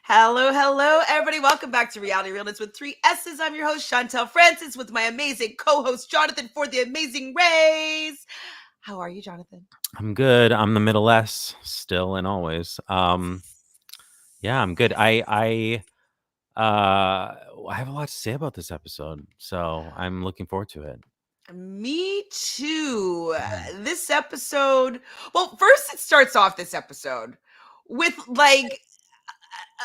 Hello, hello, everybody. Welcome back to Reality Realness with three S's. I'm your host, Chantele Francis, with my amazing co-host, Jonathan, for the Amazing Rays. How are you, Jonathan? I'm good. I'm the middle S still and always. Yeah, I'm good. I have a lot to say about this episode, so I'm looking forward to it. Me too. Yeah. This episode, well, first it starts off this episode with like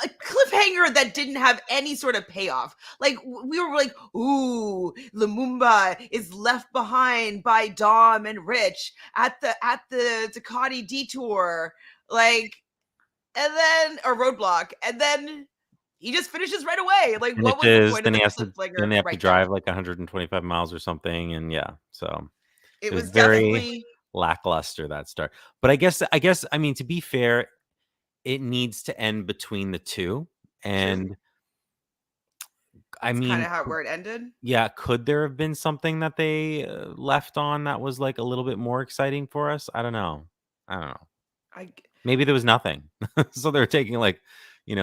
a cliffhanger that didn't have any sort of payoff. Like we were like, "Ooh, Lumumba is left behind by Dom and Rich at the Ducati detour." Like, and then a roadblock, and then he just finishes right away. Like, what was the Finishes, point of then the he has to cliffhanger then they have to right there? drive like 125 miles or something, and yeah, so It it was was very definitely lackluster that start. But I mean, to be fair, it needs to end between the two, true. and I It's kind mean, of how where it ended. yeah, could there have been something that they left on that was like a little bit more exciting for us? I don't know. I don't know. I Maybe there was nothing. So they're taking like,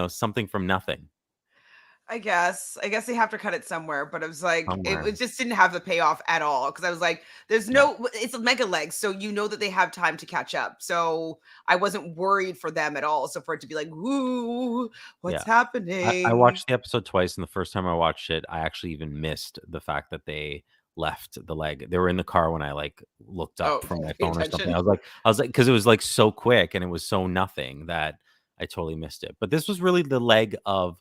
something from nothing I guess. I guess they have to cut it somewhere, but it was like it somewhere. just didn't have the payoff at all because I was like, "There's No. no." It's a mega legs, so you know that they have time to catch up. So I wasn't worried for them at all. So for it to be like, "Ooh, what's Yeah. I happening?" watched the episode twice, and the first time I watched it, I actually even missed the fact that they left the leg. They were in the car when I like looked up Oh, from my pay phone or something. attention. I was like, because it was like so quick and it was so nothing that I totally missed it. But this was really the leg of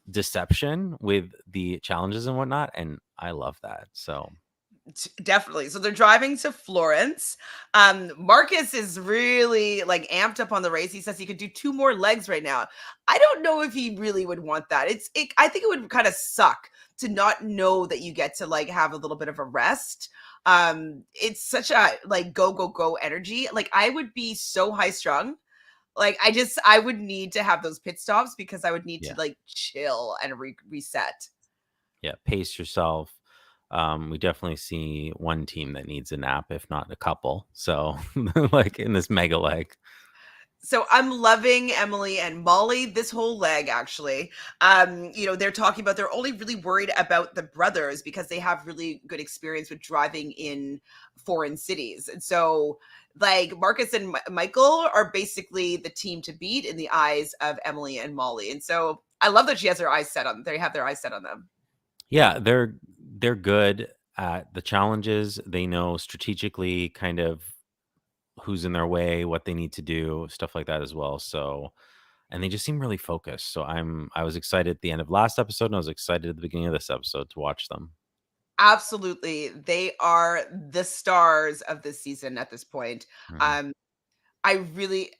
deception with the challenges and whatnot, and I love that. So Definitely. So they're driving to Florence. Marcus is really like amped up on the race. He says he could do two more legs right now. I don't know if he really would want that. I think it would kind of suck to not know that you get to like have a little bit of a rest. It's such a like go go go energy. Like I would be so high strung. Like I would need to have those pit stops because I would need to yeah, like chill and reset. yeah, pace yourself. We definitely see one team that needs a nap, if not a couple. So like in this mega leg. So I'm loving Emily and Molly this whole leg actually. They're talking about they're only really worried about the brothers because they have really good experience with driving in foreign cities. And so like Marcus and Michael are basically the team to beat in the eyes of Emily and Molly. And so I love that she has their eyes set on they have their eyes set on them. Yeah, they're good at the challenges. They know strategically kind of who's in their way, what they need to do, stuff like that as well. So, and they just seem really focused. So I was excited at the end of last episode, and I was excited at the beginning of this episode to watch them. Absolutely. They are the stars of this season at this point. Mhm. Um I really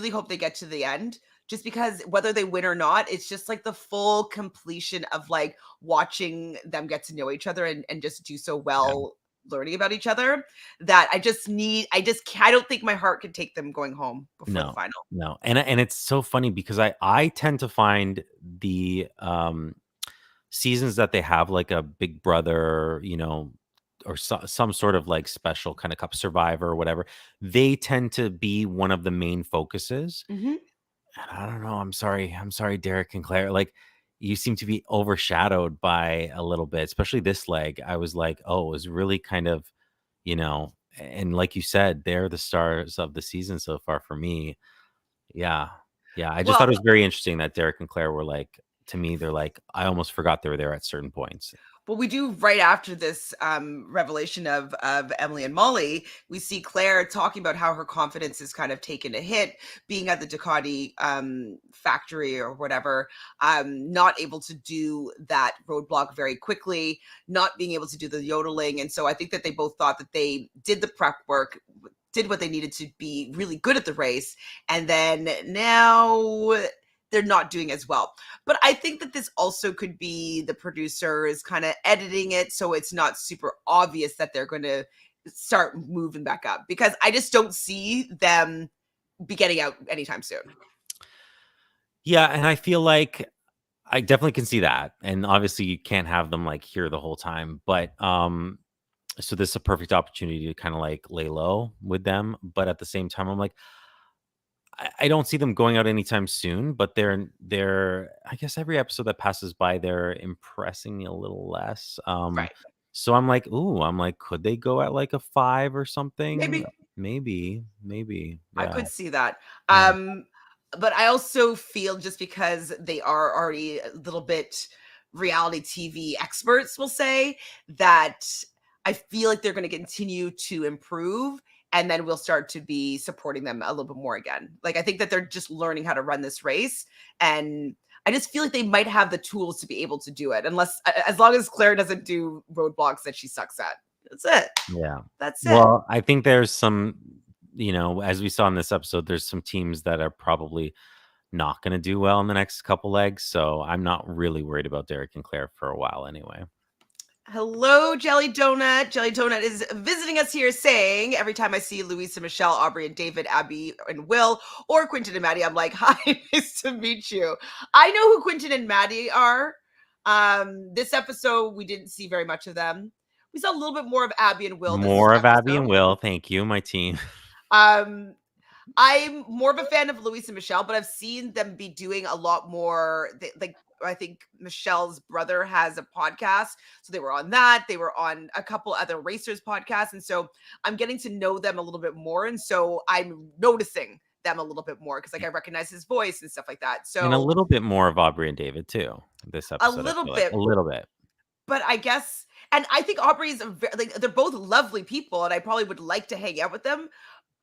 hope they get to the end just because whether they win or not, it's just like the full completion of like watching them get to know each other and just do so Yeah. well learning about each other that I don't think my heart could take them going home before the No, final. no, and it's so funny because I tend to find the seasons that they have like a Big Brother, or some sort of like special kind of cup survivor or whatever. They tend to be one of the main focuses. Mhm. And I don't know. I'm sorry, Derek and Claire. Like, you seem to be overshadowed by a little bit, especially this leg. I was like, oh, it was really kind of, and like you said, they're the stars of the season so far for me. Yeah. Yeah. I just Well, thought it was very interesting that Derek and Claire were like, to me, they're like, I almost forgot they were there at certain points. Well, we do right after this revelation of Emily and Molly, we see Claire talking about how her confidence is kind of taken a hit, being at the Ducati factory or whatever, not able to do that roadblock very quickly, not being able to do the yodeling, and so I think that they both thought that they did the prep work, did what they needed to be really good at the race, and then now they're not doing as well. But I think that this also could be the producers kind of editing it so it's not super obvious that they're going to start moving back up because I just don't see them be getting out anytime soon. Yeah. And I feel like I definitely can see that. And obviously you can't have them like here the whole time. But so this is a perfect opportunity to kind of like lay low with them. But at the same time, I'm like, I don't see them going out anytime soon, but they're I guess every episode that passes by, they're impressing me a little less. Right. So I'm like, "Ooh," I'm like, "Could they go at, like, a 5 or something?" Maybe. Maybe, I yeah, could see that. yeah. But I also feel just because they are already a little bit reality TV experts, we'll say, that I feel like they're going to continue to improve and then we'll start to be supporting them a little bit more again. Like I think that they're just learning how to run this race and I just feel like they might have the tools to be able to do it unless as long as Claire doesn't do roadblocks that she sucks at. That's it. Yeah. That's it. Well, I think there's some, as we saw in this episode, there's some teams that are probably not going to do well in the next couple legs. So I'm not really worried about Derek and Claire for a while anyway. Hello, Jelly Donut. Jelly Donut is visiting us here saying, every time I see Louisa, Michelle, Aubrey, and David, Abby, and Will, or Quentin and Maddie, I'm like, hi, nice to meet you. I know who Quentin and Maddie are. This episode, we didn't see very much of them. We saw a little bit more of Abby and Will this More of Abby and episode. Will. Thank you, my team. Um, I'm more of a fan of Louise and Michelle, but I've seen them be doing a lot more. Like I think Michelle's brother has a podcast, so they were on that. They were on a couple other racers podcasts, and so I'm getting to know them a little bit more, and so I'm noticing them a little bit more because like I recognize his voice and stuff like that. And a So little bit more of Aubrey and David too. This a episode, I little feel like bit, a little bit. but I guess, and I think Aubrey's like they're both lovely people, and I probably would like to hang out with them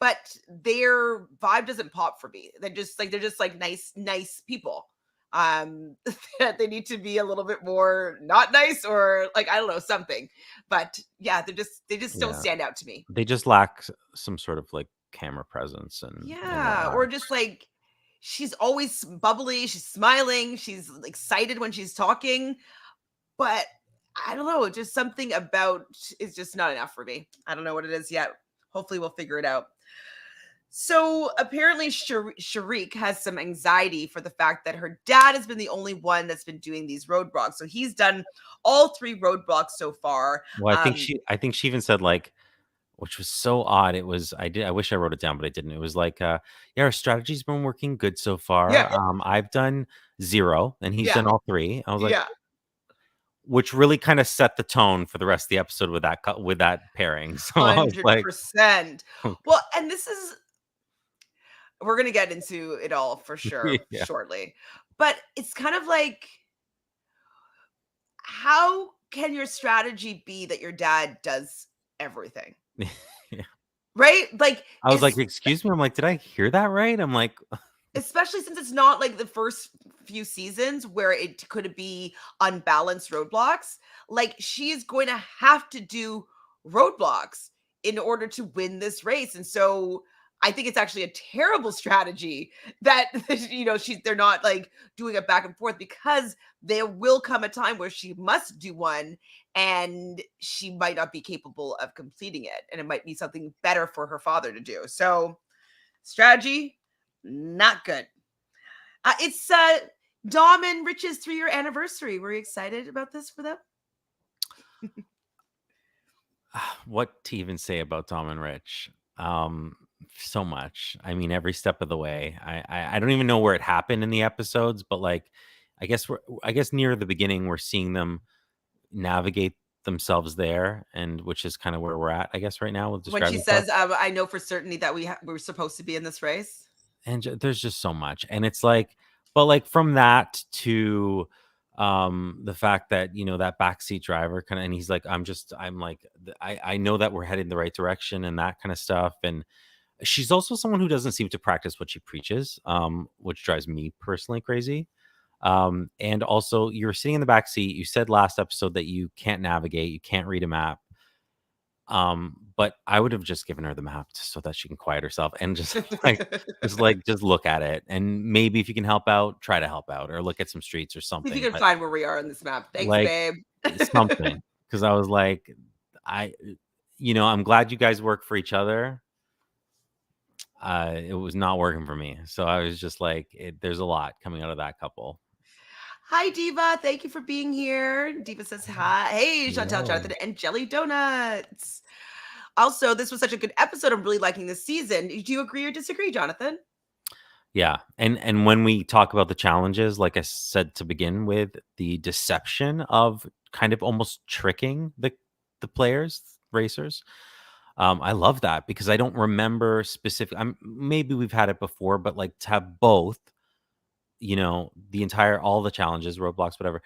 but their vibe doesn't pop for me. They're just like nice people. That they need to be a little bit more not nice or like I don't know something. But yeah, they just don't Yeah, stand out to me. they just lack some sort of like camera presence and Yeah, or whatnot. just like she's always bubbly, she's smiling, she's excited when she's talking, but I don't know, just something about is just not enough for me. I don't know what it is yet. Hopefully we'll figure it out. So apparently, Sharik has some anxiety for the fact that her dad has been the only one that's been doing these roadblocks. So he's done all three roadblocks so far. Well, I think she even said like, which was so odd. It was I wish I wrote it down, but I didn't. It was like, yeah, our strategy's been working good so Yeah, far. I've done 0 and he's yeah, done all 3. I was like, yeah, which really kind of set the tone for the rest of the episode with that pairing. So I was like, 100%. Well, and this is we're gonna get into it all for sure yeah. shortly, but it's kind of like how can your strategy be that your dad does everything, Yeah. right? Like, I was like, is excuse me. I'm like, did I hear that right? I'm like, especially since it's not like the first few seasons where it could be unbalanced roadblocks. Like she's going to have to do roadblocks in order to win this race. And so I think it's actually a terrible strategy that they're not like doing it back and forth because there will come a time where she must do one and she might not be capable of completing it and it might be something better for her father to do. So strategy not good. It's Dom and Rich's 3-year anniversary. Were you excited about this for them? what to even say about Tom and Rich? So much. I mean, every step of the way. I don't even know where it happened in the episodes, but like, I guess near the beginning, we're seeing them navigate themselves there, and which is kind of where we're at, I guess, right now with When she describing stuff. says, "I know for certainty that we're supposed to be in this race." And there's just so much, and it's like, but like from that to the fact that that backseat driver kind of, and he's like, I'm like, I know that we're heading the right direction and that kind of stuff. And she's also someone who doesn't seem to practice what she preaches, which drives me personally crazy. And also, you're sitting in the back seat. You said last episode that you can't navigate, you can't read a map. But I would have just given her the map so that she can quiet herself and just just look at it. And maybe if you can help out, try to help out or look at some streets or See if you something. can But find where we are on this map. Thanks, like babe. something. Because I was like, I I'm glad you guys work for each other. It was not working for me. So I was just like, there's a lot coming out of that couple. Hi, Diva. Thank you for being here. Diva says hi. Hey, Chantele, Hello. Jonathan, and Jelly Donuts. Also, this was such a good episode. I'm really liking this season. Do you agree or disagree, Jonathan? Yeah, and when we talk about the challenges, like I said to begin with, the deception of kind of almost tricking the players, racers, I love that because I don't remember specific. Maybe we've had it before, but like to have both, the entire all the challenges, roadblocks, whatever,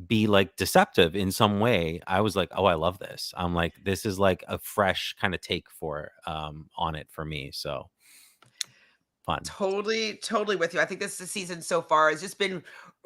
be like deceptive in some way. I was like, oh, I love this. I'm like, this is like a fresh kind of take for on it for me. So fun. Totally, totally with you. I think this season so far has just been,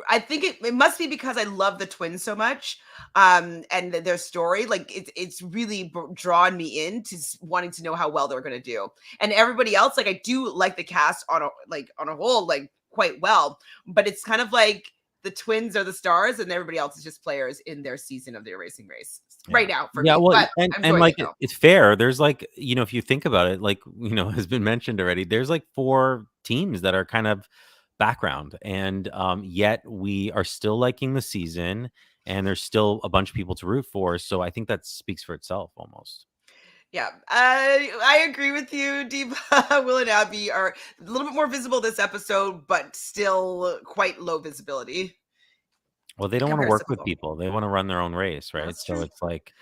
I think it must be because I love the twins so much, and their story. Like it's really drawn me into wanting to know how well they're going to do. And everybody else, like I do like the cast on a whole, like quite well. But it's kind of like the twins are the stars, and everybody else is just players in their season of the racing race right Yeah. now for Yeah, me. well, But and I'm and, enjoying like, it though. it's fair. There's, like, if you think about it, like, has been mentioned already, there's, like, 4 teams that are kind of background, and, yet we are still liking the season, and there's still a bunch of people to root for, so I think that speaks for itself almost. Yeah, I agree with you, Deepa. Will and Abby are a little bit more visible this episode, but still quite low visibility Well, they don't wanna compared to work some of with them. people, they wanna run their own race, right? That's So true. it's like,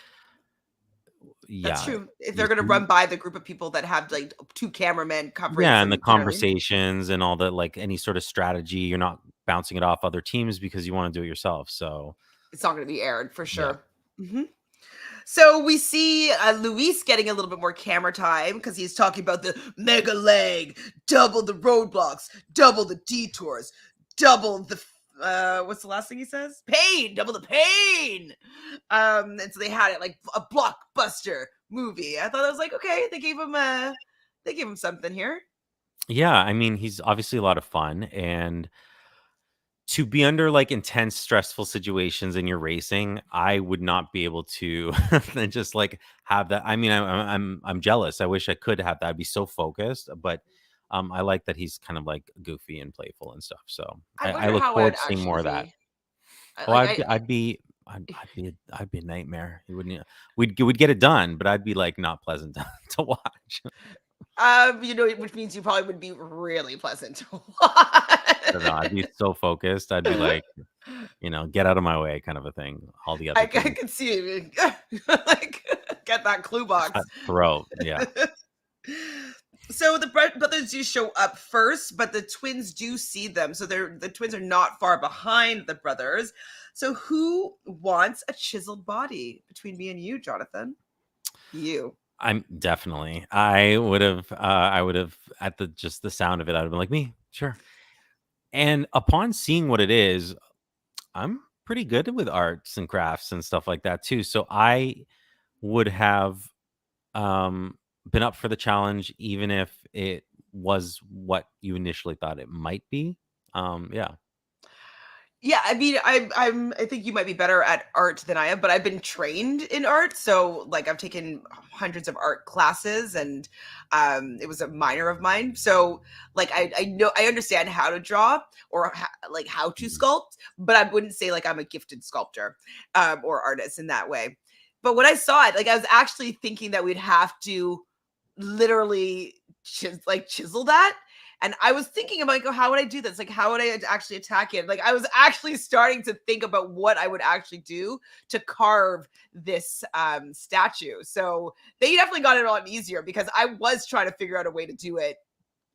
That's yeah, true. If you they're gonna see. run by the group of people that have like two cameramen covering Yeah, and the some, you know what I mean? conversations and all the, like, any sort of strategy, you're not bouncing it off other teams because you wanna do it yourself, so It's not gonna be aired for yeah. sure. hmm So we see Luis getting a little bit more camera time because he's talking about the mega leg, double the roadblocks, double the detours, double the what's the last thing he says? Pain, double the pain. And so they had it like a blockbuster movie. I thought I was like, okay, they gave him something here. Yeah, I mean, he's obviously a lot of fun, and to be under, like, intense, stressful situations in your racing, I would not be able to then just, like, have that. I mean, I'm jealous. I wish I could have that. I'd be so focused, but, I like that he's kind of, like, goofy and playful and stuff, so I I wonder look how forward I'd to seeing more actually of that. be. I, Oh, like I'd be a nightmare. You wouldn't we'd get it done, but I'd be, like, not pleasant to watch. which means you probably would be really pleasant to I don't know, I'd be watch. so focused. I'd be like, "Get out of my way," kind of a thing, all the other I teams. could see you like get that clue box. Cutthroat, yeah. So the brothers do show up first, but the twins do see them. So the twins are not far behind the brothers. So who wants a chiseled body between me and you, Jonathan? You. I'm definitely. I would have at the just the sound of it, I'd have been like, "Me, sure." And upon seeing what it is, I'm pretty good with arts and crafts and stuff like that too. So I would have been up for the challenge even if it was what you initially thought it might be. Yeah. Yeah, I mean, I think you might be better at art than I am, but I've been trained in art, so like I've taken hundreds of art classes, and it was a minor of mine. So like I know I understand how to draw or like how to Mhm. sculpt, but I wouldn't say like I'm a gifted sculptor or artist in that way. But when I saw it, like I was actually thinking that we'd have to literally chisel that, and I was thinking about, like, oh, how would I do this? Like, how would I actually attack it? Like, I was actually starting to think about what I would actually do to carve this statue. So they definitely got it a lot easier because I was trying to figure out a way to do it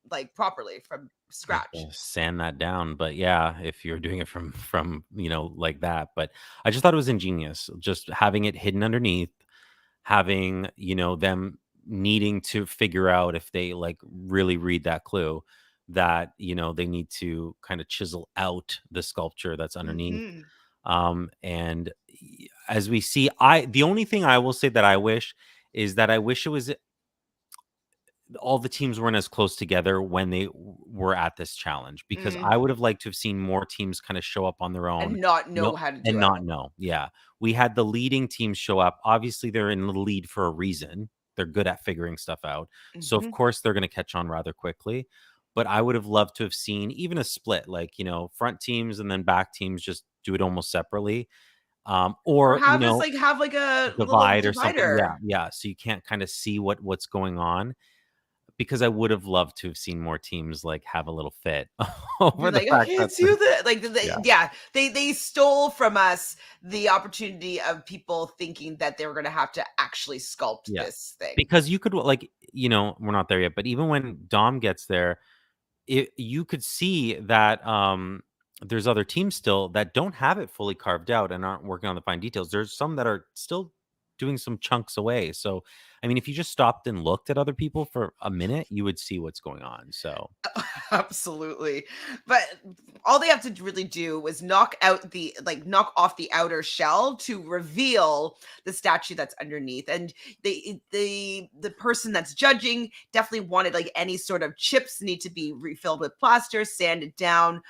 like properly from Have scratch. to sand that down, but yeah, if you're doing it from, like that, but I just thought it was ingenious, just having it hidden underneath, having, them needing to figure out if they, like, really read that clue that, they need to kinda chisel out the sculpture that's underneath, hmm and as we see, I the only thing I will say that I wish is that I wish it was all the teams weren't as close together when they were at this challenge because mm I would have liked to have seen more teams kind of show up on their own, And not no, know how to do and it. not know. Yeah, we had the leading teams show up. Obviously, they're in the lead for a reason. They're good at figuring stuff out, so of hmm course they're going to catch on rather quickly. But I would have loved to have seen even a split, like front teams and then back teams, just do it almost separately, Or or have like a little divide or something. Yeah, divider. yeah. So you can't kind of see what's going on because I would have loved to have seen more teams, like, have a little fit over Be the like, I fact that can't do that. Like, yeah. yeah, they stole from us the opportunity of people thinking that they were going to have to actually sculpt Yeah. this thing. Because you could, like, we're not there yet, but even when Dom gets there, you could see that, there's other teams still that don't have it fully carved out and aren't working on the fine details. There's some that are still doing some chunks away. So, I mean, if you just stopped and looked at other people for a minute, you would see what's going on. So, Absolutely. But all they have to really do was knock off the outer shell to reveal the statue that's underneath. And the person that's judging definitely wanted like any sort of chips need to be refilled with plaster, sanded down.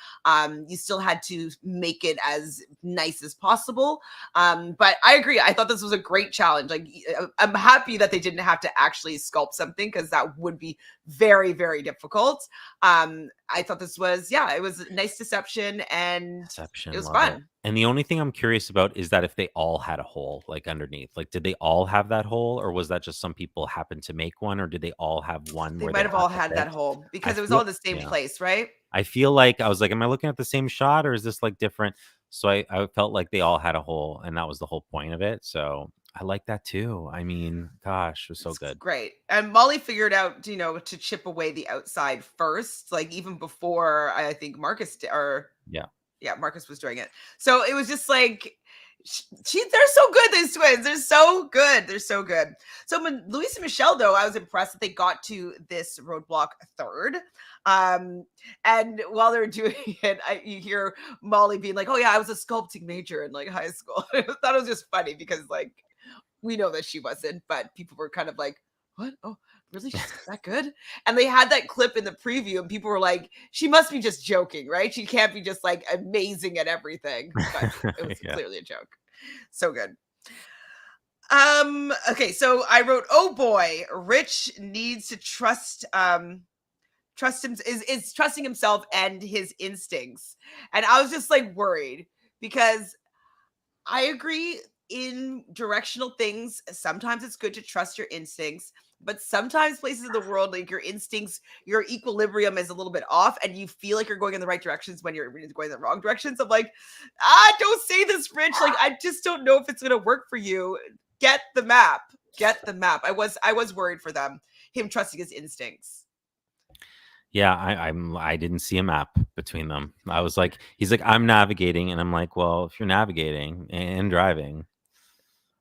You still had to make it as nice as possible. But I agree. I thought this was a great challenge. Like I'm happy that they didn't have to actually sculpt something because that would be very, very difficult. I thought this was, yeah, it was a nice deception and it deception, was love it. fun. And the only thing I'm curious about is that if they all had a hole like underneath, like, did they all have that hole, or was that just some people happened to make one, or did they all have one They where they might have had all the had that bit? hole I because it was all feel, in the same yeah. place, right? I feel like I was like, "Am I looking at the same shot or is this, like, different?" So I felt like they all had a hole, and that was the whole point of it, so I like that too. I mean, gosh, it was so It's good. great. And Molly figured out, to chip away the outside first, like even before I think Marcus did, or Yeah. yeah, Marcus was doing it. So it was just like they're so good, these twins. They're so good. They're so good. So when Luis and Michelle, though, I was impressed that they got to this roadblock third. Um, and while they're doing it, you hear Molly being like, "Oh yeah, I was a sculpting major in like high school." I thought it was just funny because like we know that she wasn't, but people were kind of like, "What? Oh, really? She's that good?" And they had that clip in the preview, and people were like, "She must be just joking, right? She can't be just like amazing at everything." But it was Yeah. clearly a joke. So good. Okay, so I wrote, "Oh boy, Rich needs to trust him is trusting himself and his instincts." And I was just like worried because I agree in directional things. Sometimes it's good to trust your instincts, but sometimes places in the world, like your instincts, your equilibrium is a little bit off, and you feel like you're going in the right directions when you're really going in the wrong directions. I'm like, don't say this, Rich. Like, I just don't know if it's gonna work for you. Get the map. Get the map. I was worried for them. Him trusting his instincts. Yeah, I didn't see a map between them. I was like, he's like, "I'm navigating," and I'm like, "Well, if you're navigating and driving,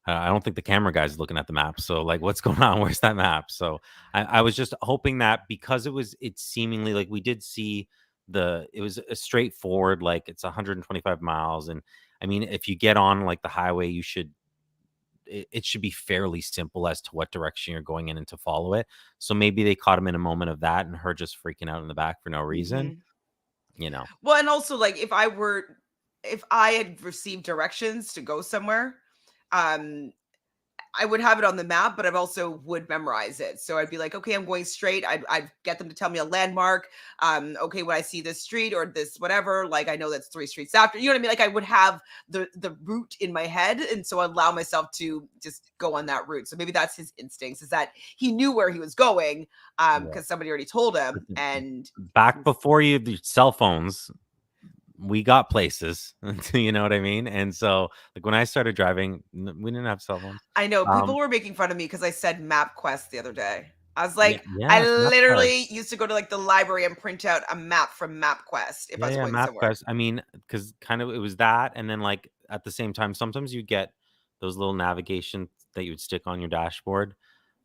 I don't think the camera guy's looking at the map. So, like, what's going on? Where's that map?" So, I was just hoping that because it's seemingly like we did see it was a straightforward, like it's 125 miles. And I mean, if you get on like the highway, it should be fairly simple as to what direction you're going in and to follow it. So maybe they caught him in a moment of that and her just freaking out in the back for no reason, Mhm. you know? Well, and also like if I had received directions to go somewhere, um I would have it on the map, but I also would memorize it. So I'd be like, okay, I'm going straight. I'd get them to tell me a landmark. Okay, when I see this street or this whatever, like I know that's 3 streets after. You know what I mean? Like I would have the route in my head, and so I allow myself to just go on that route. So maybe that's his instincts, is that he knew where he was going, Yeah. because somebody already told But him, and back before the cell phones, we got places, you know what I mean? And so, like, when I started driving, we didn't have cell phones. I know people Um, were making fun of me because I said MapQuest the other day. I was yeah, like, I yes, MapQuest. literally used to go to like the library and print out a map from MapQuest if I Yeah, was yeah, going somewhere. MapQuest. I mean, because kind of it was that, and then like at the same time, sometimes you get those little navigation that you would stick on your dashboard,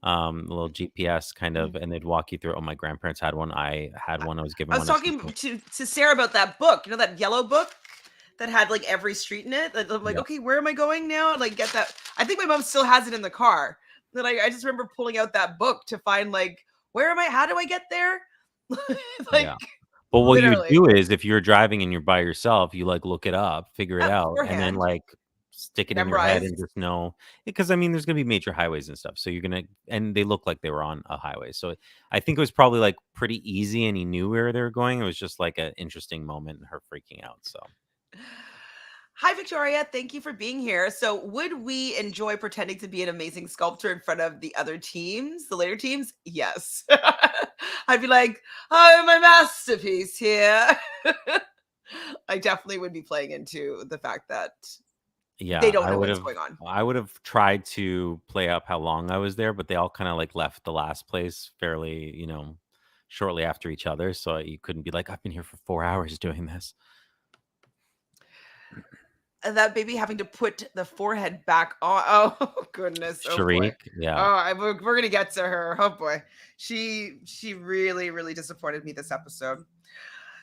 a little GPS kind of, and they'd walk you through. Oh, my grandparents had one. I had one. I was given I was one as a talking kid. to Sarah about that book, that yellow book that had like every street in it. I'm like, Yeah, okay, where am I going now? Like, get that. I think my mom still has it in the car. That I just remember pulling out that book to find like, where am I? How do I get there? Like, yeah. But what you would literally, do is if you're driving and you're by yourself, you like look it up, figure it out, and then beforehand, like stick it in your head and memorized. just know because I mean there's gonna be major highways and stuff. So you're gonna and they look like they were on a highway. So I think it was probably like pretty easy and he knew where they were going. It was just like an interesting moment and her freaking out. So Hi, Victoria. Thank you for being here. So, would we enjoy pretending to be an amazing sculptor in front of the other teams, the later teams? Yes. I'd be like, oh, my masterpiece here. I definitely would be playing into the fact that they Yeah, don't know what's going on. I would have tried to play up how long I was there, but they all kind of like left the last place fairly, shortly after each other. So you couldn't be like, I've been here for 4 hours doing this. And that baby having to put the forehead back on. Oh goodness. Oh boy. Sharik, yeah. We're gonna get to her. Oh boy. She really really disappointed me this episode.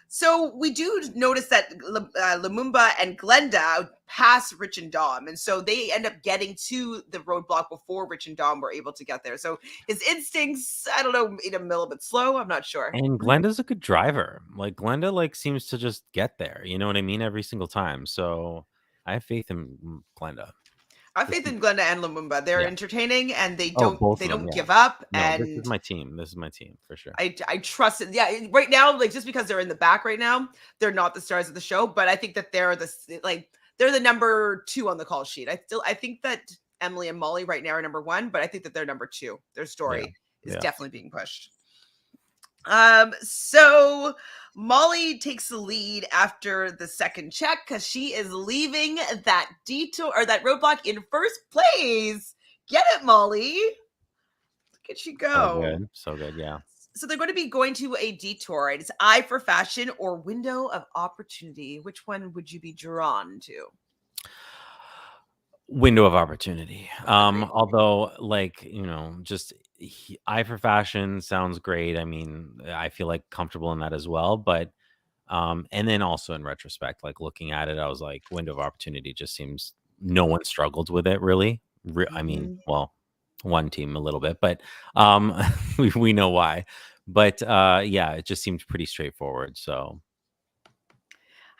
So we do notice that Lumumba and Glenda pass Rich and Dom, and so they end up getting to the roadblock before Rich and Dom were able to get there. So his instincts, I don't know, made him a little bit slow. I'm not sure. And Glenda's a good driver. Like Glenda like seems to just get there. You know what I mean? Every single time. So I have faith in Glenda. I have This faith is- in Glenda and Lumumba. They're yeah. entertaining, and they Oh, don't both they of them. don't Yeah. give up. No, this is And my team. This is my team for sure. I trust it. Yeah, right now, like just because they're in the back right now, they're not the stars of the show. But I think that they're the number 2 on the call sheet. I think that Emily and Molly right now are number 1, but I think that they're number 2. Their Yeah. story is Yeah. definitely being pushed. So Molly takes the lead after the second check because she is leaving that detour or that roadblock in first place. Get it, Molly? Look at you So go. good. So good. Yeah. So they're going to be going to a detour. It's Eye for Fashion or Window of Opportunity. Which one would you be drawn to? Window of opportunity. Agreed. Although, like, just eye for fashion sounds great. I mean, I feel like comfortable in that as well. But and then also in retrospect, like looking at it, I was like, window of opportunity just seems no one struggled with it really. I mean, Mhm. well, one team a little bit, but we know why. But yeah, it just seemed pretty straightforward. So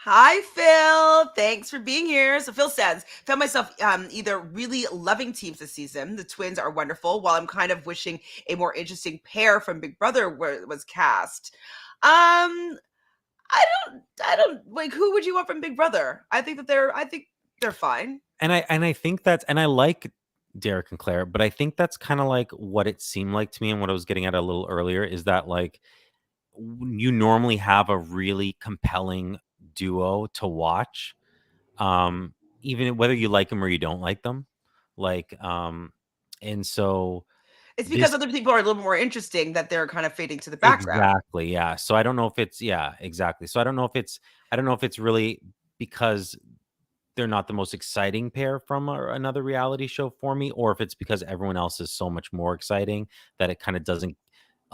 Hi, Phil. Thanks for being here. So Phil says, found myself either really loving teams this season. The twins are wonderful, while I'm kind of wishing a more interesting pair from Big Brother was cast. I don't like who would you want from Big Brother? I think they're fine. and I think that's and I like Derek and Claire, but I think that's kind of like what it seemed like to me and what I was getting at a little earlier is that like you normally have a really compelling duo to watch, even whether you like them or you don't like them. Like, and so It's because this other people are a little more interesting that they're kind of fading to the background. exactly, yeah. So I don't know if it's yeah, exactly. So I don't know if it's really because they're not the most exciting pair from another reality show for me, or if it's because everyone else is so much more exciting that it kind of doesn't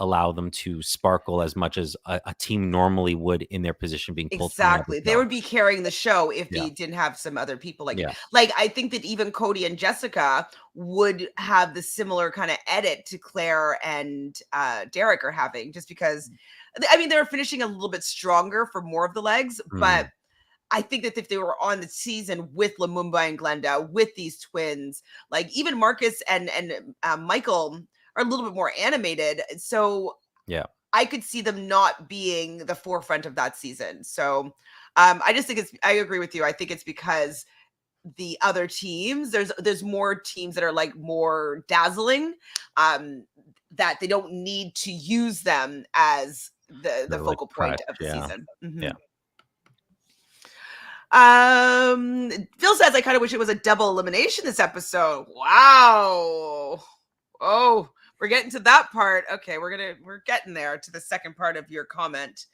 allow them to sparkle as much as a team normally would in their position being pulled from another Exactly. They show. would be carrying the show if Yeah, they didn't have some other people yeah, like I think that even Cody and Jessica would have the similar kind of edit to Claire and Derek are having just because I mean they're finishing a little bit stronger for more of the legs, but mm, I think that if they were on the season with Lumumba and Glenda, with these twins, like even Marcus and Michael are a little bit more animated. So yeah. I could see them not being the forefront of that season. So I just think I agree with you. I think it's because the other teams, there's more teams that are like more dazzling, um, that they don't need to use them as the They're like focal fresh. point of the Yeah, season. yeah. Mhm. Phil says I kind of wish it was a double elimination this episode. Wow. Oh, we're getting to that part. Okay, we're getting there to the second part of your comment.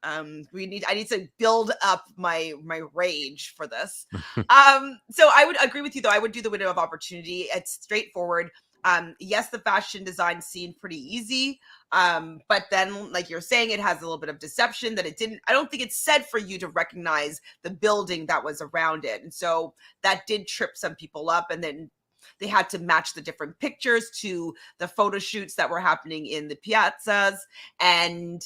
I need to build up my rage for this. So I would agree with you though. I would do the window of opportunity. It's straightforward. Yes, the fashion design seemed pretty easy. But then, like you're saying, it has a little bit of deception that it didn't. I don't think it's said for you to recognize the building that was around it, and so that did trip some people up. And then they had to match the different pictures to the photo shoots that were happening in the piazzas, and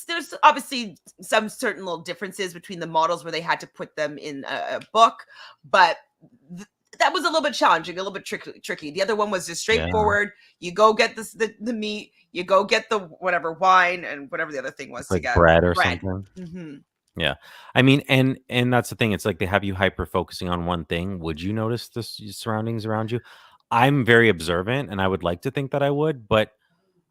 there's obviously some certain little differences between the models where they had to put them in a book, but that was a little bit challenging, a little bit tricky. The other one was just Yeah, straightforward. You go get the meat, you go get the whatever wine and whatever the other thing was it's to like get bread or bread. something. Mhm. Yeah. I mean, and that's the thing, it's like they have you hyper focusing on one thing. Would you notice the surroundings around you? I'm very observant, and I would like to think that I would, but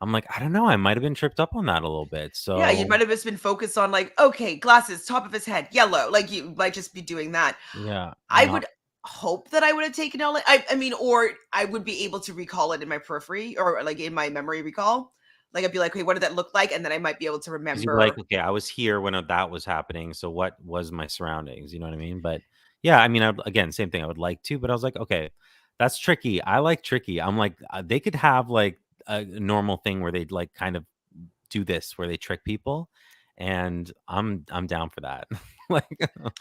I'm like, I don't know, I might have been tripped up on that a little bit, Yeah, you so might have just been focused on like, okay, glasses, top of his head, yellow. Like you might just be doing that. yeah, I not would hope that I would have taken all I mean, or I would be able to recall it in my periphery or like in my memory recall. Like I'd be like, "Hey, what did that look like?" And then I might be able to 'cause you're like, remember. "Okay, I was here when, that was happening, so what was my surroundings?" You know what I mean? But, yeah, I mean, again, same thing, I would like to, but I was like, "Okay, that's tricky." I like tricky. I'm like, they could have, like, a normal thing where they'd, like, kind of do this, where they trick people, and I'm down for that. Like,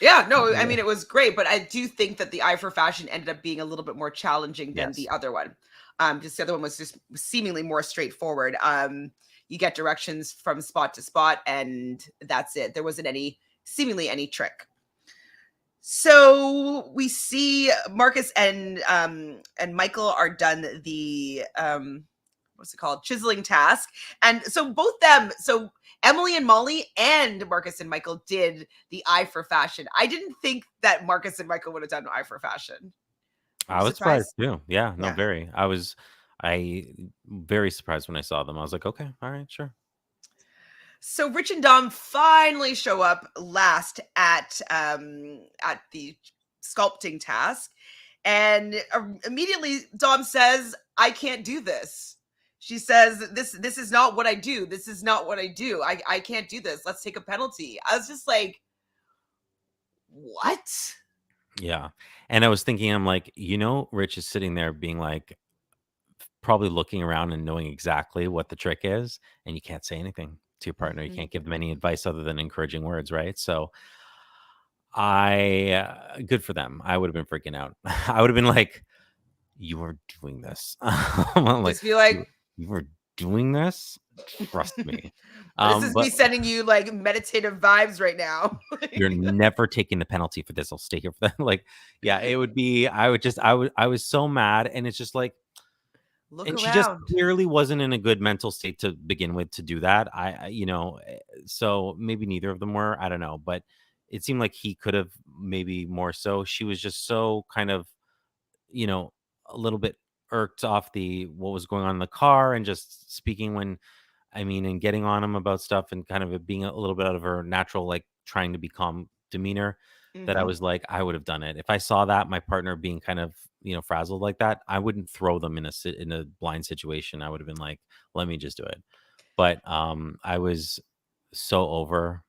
Yeah, no, I yeah. mean it was great, but I do think that the Eye for Fashion ended up being a little bit more challenging than the Yes. other one. Just the other one was just seemingly more straightforward. You get directions from spot to spot, and that's it. There wasn't any seemingly any trick. So we see Marcus and Michael are done the what's it called, chiseling task, and so both them, so Emily and Molly and Marcus and Michael did the Eye for Fashion. I didn't think that Marcus and Michael would have done Eye for Fashion. Were you I was surprised surprised? too. Yeah, no, Yeah. very. I very surprised when I saw them. I was like, "Okay, alright, sure." So Rich and Dom finally show up last at the sculpting task, and immediately Dom says, "I can't do this." She says, "This is not what I do. This is not what I do. I can't do this. Let's take a penalty." I was just like, "What?" Yeah, and I was thinking, I'm like, Rich is sitting there being like, probably looking around and knowing exactly what the trick is, and you can't say anything to your partner. You Mhm. can't give them any advice other than encouraging words, right? So, I good for them. I would have been freaking out. I would have been like, "You are doing this." I'm like, Just be like, You are doing this? Trust me." "This is But me sending you like meditative vibes right now." you're never taking the penalty for this. I'll stay here for that. Like, yeah, it would be I was so mad, and it's just like, Look and she just around. clearly wasn't in a good mental state to begin with to do that. So maybe neither of them were. I don't know, but it seemed like he could have maybe more so. She was just so kind of, you know, a little bit irked off the what was going on in the car, and just speaking when and getting on him about stuff, and kind of it being a little bit out of her natural, like, trying to be calm demeanor, that I Mhm. was like, I would have done it. If I saw that, my partner being kind of, frazzled like that, I wouldn't throw them in a blind situation. I would have been like, let me just do it. But I was so over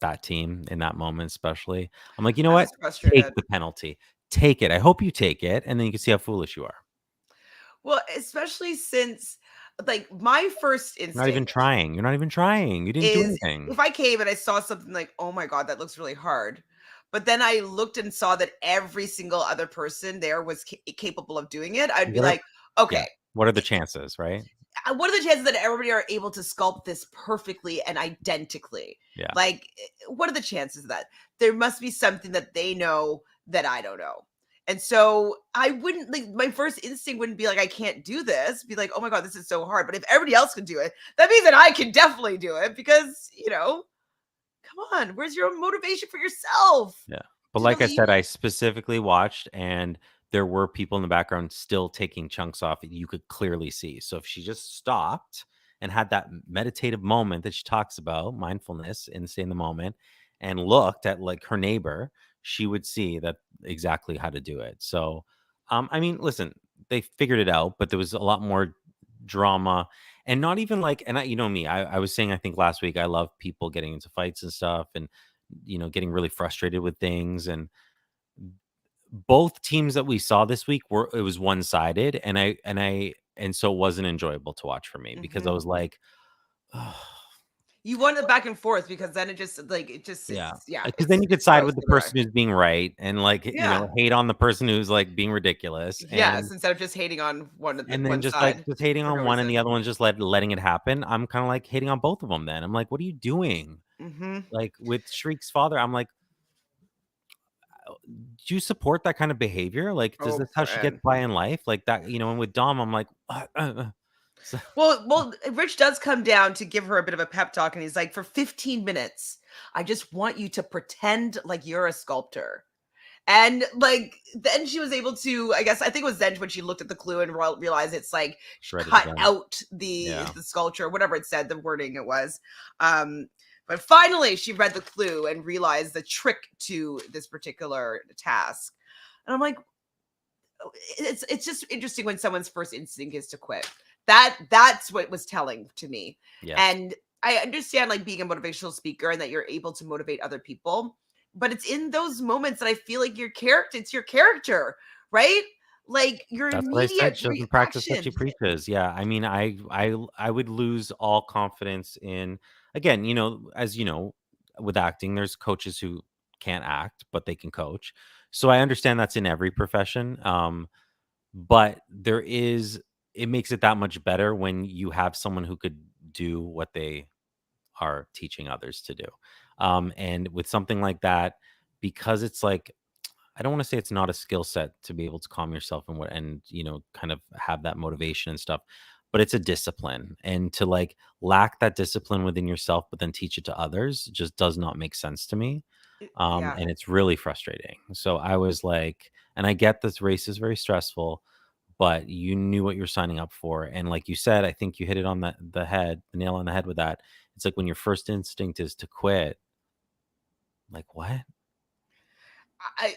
that team in that moment, especially. I'm like, you know I what? was Take frustrated. the penalty. Take it. I hope you take it, and then you can see how foolish you are. Well, especially since like my first You're not even instinct trying. You're not even trying. You didn't do is anything. if I came and I saw something like, "Oh my god, that looks really hard." But then I looked and saw that every single other person there was capable of doing it. I'd be What are like, "Okay, Yeah. What are the chances, right? what are the chances that everybody are able to sculpt this perfectly and identically? Yeah. Like, what are the chances of that? There must be something that they know that I don't know." And so I wouldn't like my first instinct wouldn't be like, I can't do this, be like, oh my God, this is so hard. But if everybody else can do it, that means that I can definitely do it because, come on, where's your motivation for yourself? Yeah. But To know like I that said, you I specifically watched, and there were people in the background still taking chunks off that you could clearly see. So if she just stopped and had that meditative moment that she talks about, mindfulness and stay in the moment, and looked at, like, her neighbor, she would see that exactly how to do it. So, listen, they figured it out, but there was a lot more drama, and not even like, and you know me, I was saying, I think last week, I love people getting into fights and stuff, and getting really frustrated with things. And both teams that we saw this week were it was one-sided, and so it wasn't enjoyable to watch for me, because I Mhm. was like, "Ugh." you want it back and forth because then Yeah, because then it's you could it's side gross with the the other way. person who's being right, and, like, Yeah. hate on the person who's, like, being ridiculous, Yes, instead of just hating on then one just, like, side just hating for no on one, and the reason. other one's just letting it happen. I'm kinda, like, hating on both of them. Then I'm like, "What are you doing?" Mhm. Like, with Shriek's father, I'm like, do you support that kind of behavior? Like, does Oh, this how she gets man. by in life? Like that, and with Dom, I'm like, so Well, Rich does come down to give her a bit of a pep talk, and he's like, "For 15 minutes, I just want you to pretend like you're a sculptor. And like then she was able to, I guess I think it was then when she looked at the clue and realized it's like Shred it cut again. out Yeah. the sculpture, whatever it said, the wording it was. But finally she read the clue and realized the trick to this particular task. And I'm like, it's just interesting when someone's first instinct is to quit. That's what was telling to me. Yes. And I understand like being a motivational speaker and that you're able to motivate other people, but it's in those moments that I feel like it's your character, right? Like your That's what I said. immediate She doesn't practice what reaction. she preaches. Yeah. I mean, I would lose all confidence in, again, as you know, with acting, there's coaches who can't act, but they can coach. So I understand that's in every profession. But it makes it that much better when you have someone who could do what they are teaching others to do. And with something like that, because it's like, I don't want to say it's not a skill set to be able to calm yourself and kind of have that motivation and stuff, but it's a discipline. And to like lack that discipline within yourself, but then teach it to others just does not make sense to me. Yeah. And it's really frustrating. So I was like, and I get this race is very stressful, but you knew what you're signing up for. And like you said, I think you hit it on the nail on the head with that. It's like when your first instinct is to quit, like what?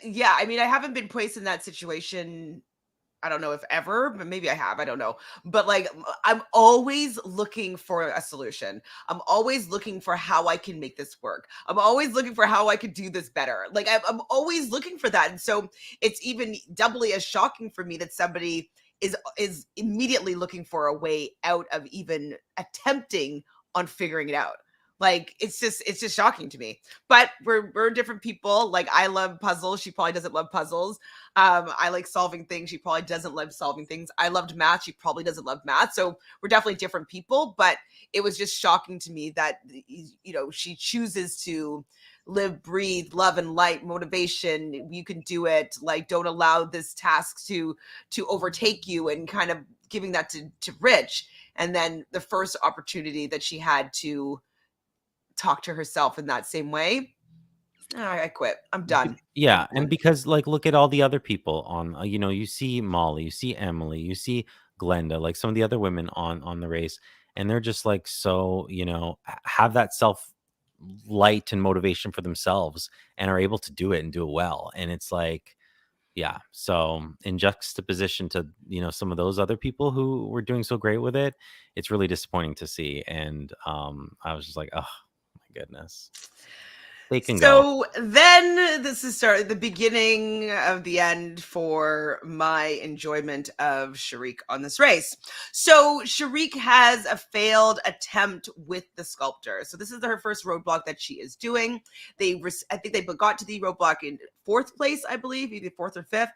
Yeah, I mean, I haven't been placed in that situation. I don't know if ever, but maybe I have. I don't know. But like, I'm always looking for a solution. I'm always looking for how I can make this work. I'm always looking for how I could do this better. Like, I'm always looking for that. And so it's even doubly as shocking for me that somebody is immediately looking for a way out of even attempting on figuring it out. Like it's just shocking to me. But we're different people. Like I love puzzles. She probably doesn't love puzzles. I like solving things. She probably doesn't love solving things. I loved math. She probably doesn't love math. So we're definitely different people. But it was just shocking to me that she chooses to live, breathe, love, and light, motivation. You can do it. Like don't allow this task to overtake you, and kind of giving that to Rich. And then the first opportunity that she had to talk to herself in that same way, I quit. I'm done. Yeah, I'm and done. because, like, look at all the other people on, you see Molly, you see Emily, you see Glenda, like, some of the other women on the race, and they're just, like, so, have that self light and motivation for themselves and are able to do it and do it well, and it's like, yeah, so in juxtaposition to, some of those other people who were doing so great with it, it's really disappointing to see, and, I was just like, "Oh my goodness. They can go." So then this is the beginning of the end for my enjoyment of Sharik on this race. So Sharik has a failed attempt with the sculptor. So this is her first roadblock that she is doing. I think they got to the roadblock in fourth place, I believe, either fourth or fifth.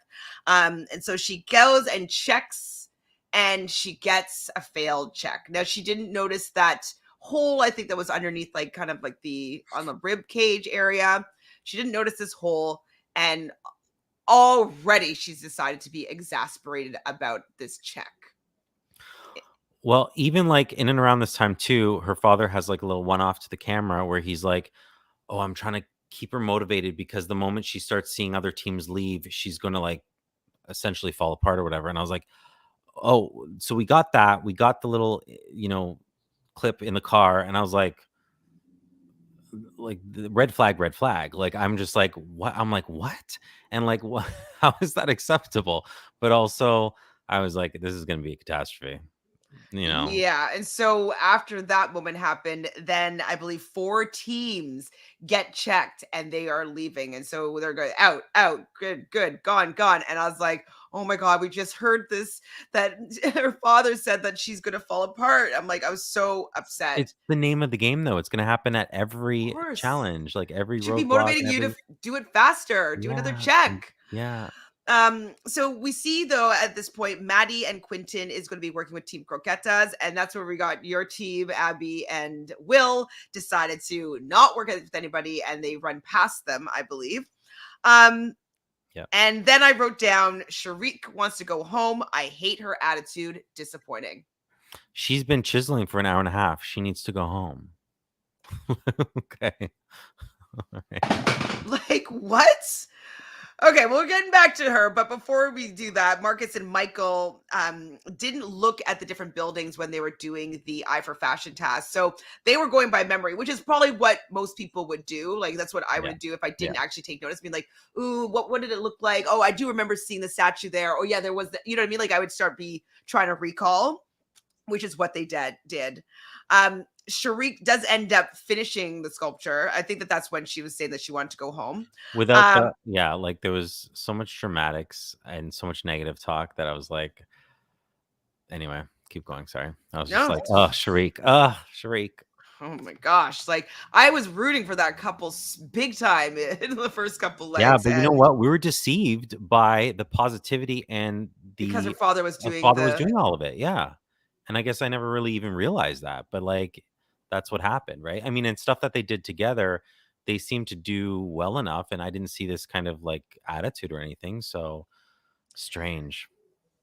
And so she goes and checks, and she gets a failed check. Now she didn't notice that hole, I think, that was underneath, like kind of like the on the rib cage area. She didn't notice this hole, and already she's decided to be exasperated about this check. Well, even, like, in and around this time too, her father has, like, a little one-off to the camera where he's like, "Oh, I'm trying to keep her motivated because the moment she starts seeing other teams leave, she's gonna, like, essentially fall apart or whatever," and I was like, "Oh, so we got that. We got the little, clip in the car," and I was like, the red flag, like, I'm just like, "What?" I'm like, "What?" And, like, "What? How is that acceptable?" But also, I was like, "This is gonna be a catastrophe," you know? Yeah, and so after that moment happened, then I believe 4 teams get checked and they are leaving, and so they're going out, out, good, good, gone, gone, and I was like, "Oh my god, we just heard this, that her father said that she's gonna fall apart." I'm like, I was so upset. It's the name of the game, though. It's gonna happen at Of every course. challenge, like, every Should be roadblock motivating and you to every do it faster, do another yeah, check. yeah. So we see though at this point, Maddie and Quentin is going to be working with Team Croquetas, and that's where we got your team, Abby and Will, decided to not work with anybody, and they run past them, I believe. Um, Yeah. and then I wrote down Sharik wants to go home. I hate her attitude. Disappointing. She's been chiseling for an hour and a half. She needs to go home. Okay. Like, what? Okay, well, we're getting back to her, but before we do that, Marcus and Michael didn't look at the different buildings when they were doing the Eye for Fashion task. So they were going by memory, which is probably what most people would do. Like, that's what I Yeah. would do if I Yeah. didn't actually take notice. Being like, ooh, what did it look like? Oh, I do remember seeing the statue there. Oh, yeah, there was, you know what I mean? Like, I would trying to recall, which is what they did. Sharik does end up finishing the sculpture. I think that's when she was saying that she wanted to go home. Without Um, the yeah, like, there was so much dramatics and so much negative talk that I was like anyway, keep going, sorry. I was just no, like, "Oh, Sharik. Oh, Sharik." oh my gosh, like I was rooting for that couple big time in the first couple Yeah, legs, but you know and what? We were deceived by the positivity and because her the father was doing father was the doing all of it, yeah. And I guess I never really even realized that, but, like, that's what happened, right? I mean, and stuff that they did together, they seemed to do well enough, and I didn't see this kind of, like, attitude or anything, so strange.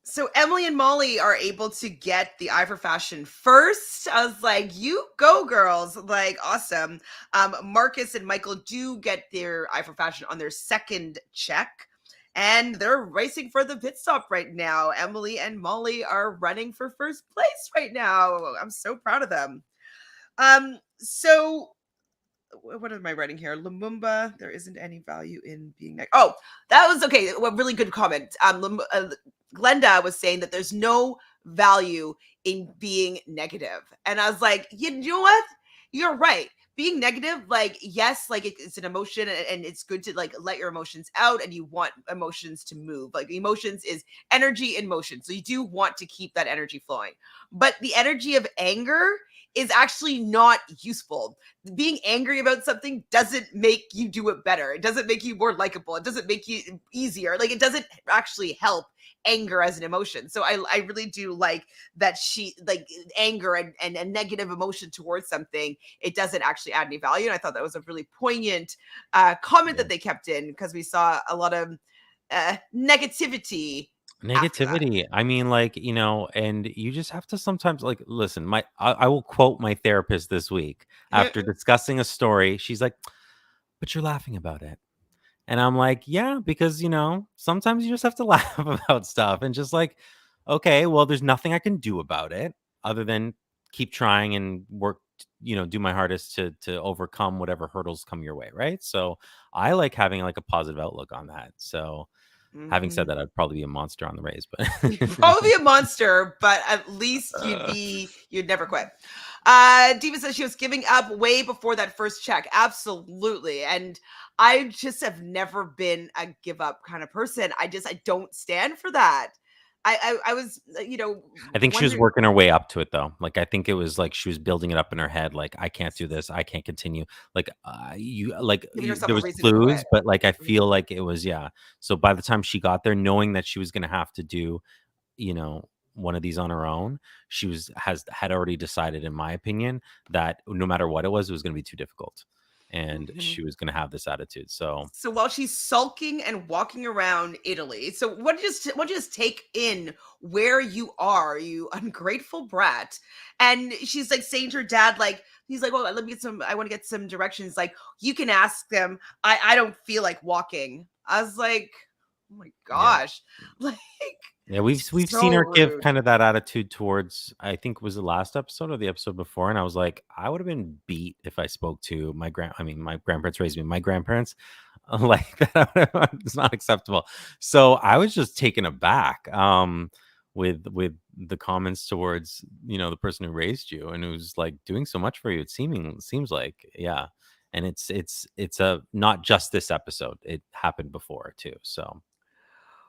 so Emily and Molly are able to get the Eye for Fashion first. I was like, you go, girls. Like, awesome. Marcus and Michael do get their Eye for Fashion on their second check. And they're racing for the pit stop right now. Emily and Molly are running for first place right now. I'm so proud of them. So what am I writing here? Lumumba, there isn't any value in being negative. Oh, that was okay. A really good comment. Glenda was saying that there's no value in being negative. And I was like, you know what? You're right. Being negative, like, yes, like it's an emotion and it's good to like let your emotions out and you want emotions to move. Like emotions is energy in motion. So you do want to keep that energy flowing. But the energy of anger is actually not useful. Being angry about something doesn't make you do it better. It doesn't make you more likable. It doesn't make you easier. Like it doesn't actually help anger as an emotion. So I really do like that she like anger and a negative emotion towards something. It doesn't actually add any value. And I thought that was a really poignant comment Yeah. that they kept in because we saw a lot of negativity after that. Negativity. I mean, like, and you just have to sometimes, like, listen, I will quote my therapist this week after discussing a story. She's like, "But you're laughing about it." And I'm like, "Yeah, because, sometimes you just have to laugh about stuff and just like, okay, well, there's nothing I can do about it other than keep trying and work, do my hardest to overcome whatever hurdles come your way, right?" So, I like having like a positive outlook on that. So, having said Mhm. that, I'd probably be a monster on the race, but Probably a monster, but at least you'd never quit. Diva says she was giving up way before that first check. Absolutely. And I just have never been a give up kind of person. I don't stand for that. I was, I think she was wondering working her way up to it though. Like, I think it was like she was building it up in her head, like, "I can't do this. I can't continue." Like, giving herself there a was reason to clues, quit. but, like, I Mhm. feel like it was, yeah. So by the time she got there, knowing that she was gonna have to do, you know, one of these on her own, had already decided, in my opinion, that no matter what it was gonna be too difficult, and Mhm. she was gonna have this attitude. So, So while she's sulking and walking around Italy, so what just take in where you are, you ungrateful brat. And she's like saying to her dad, like, he's like, well, let me get some, I want to get some directions. Like, you can ask them. I don't feel like walking. I was like, oh my yeah. gosh. Like, Yeah, we've seen so her give rude. kind of that attitude towards, I think, was the last episode or the episode before, and I was like, I would have been beat if I spoke to my grandparents raised me. My grandparents like that. It's not acceptable. So I was just taken aback with the comments towards, the person who raised you and who's like doing so much for you. Seems like, yeah. And it's a not just this episode. It happened before too. So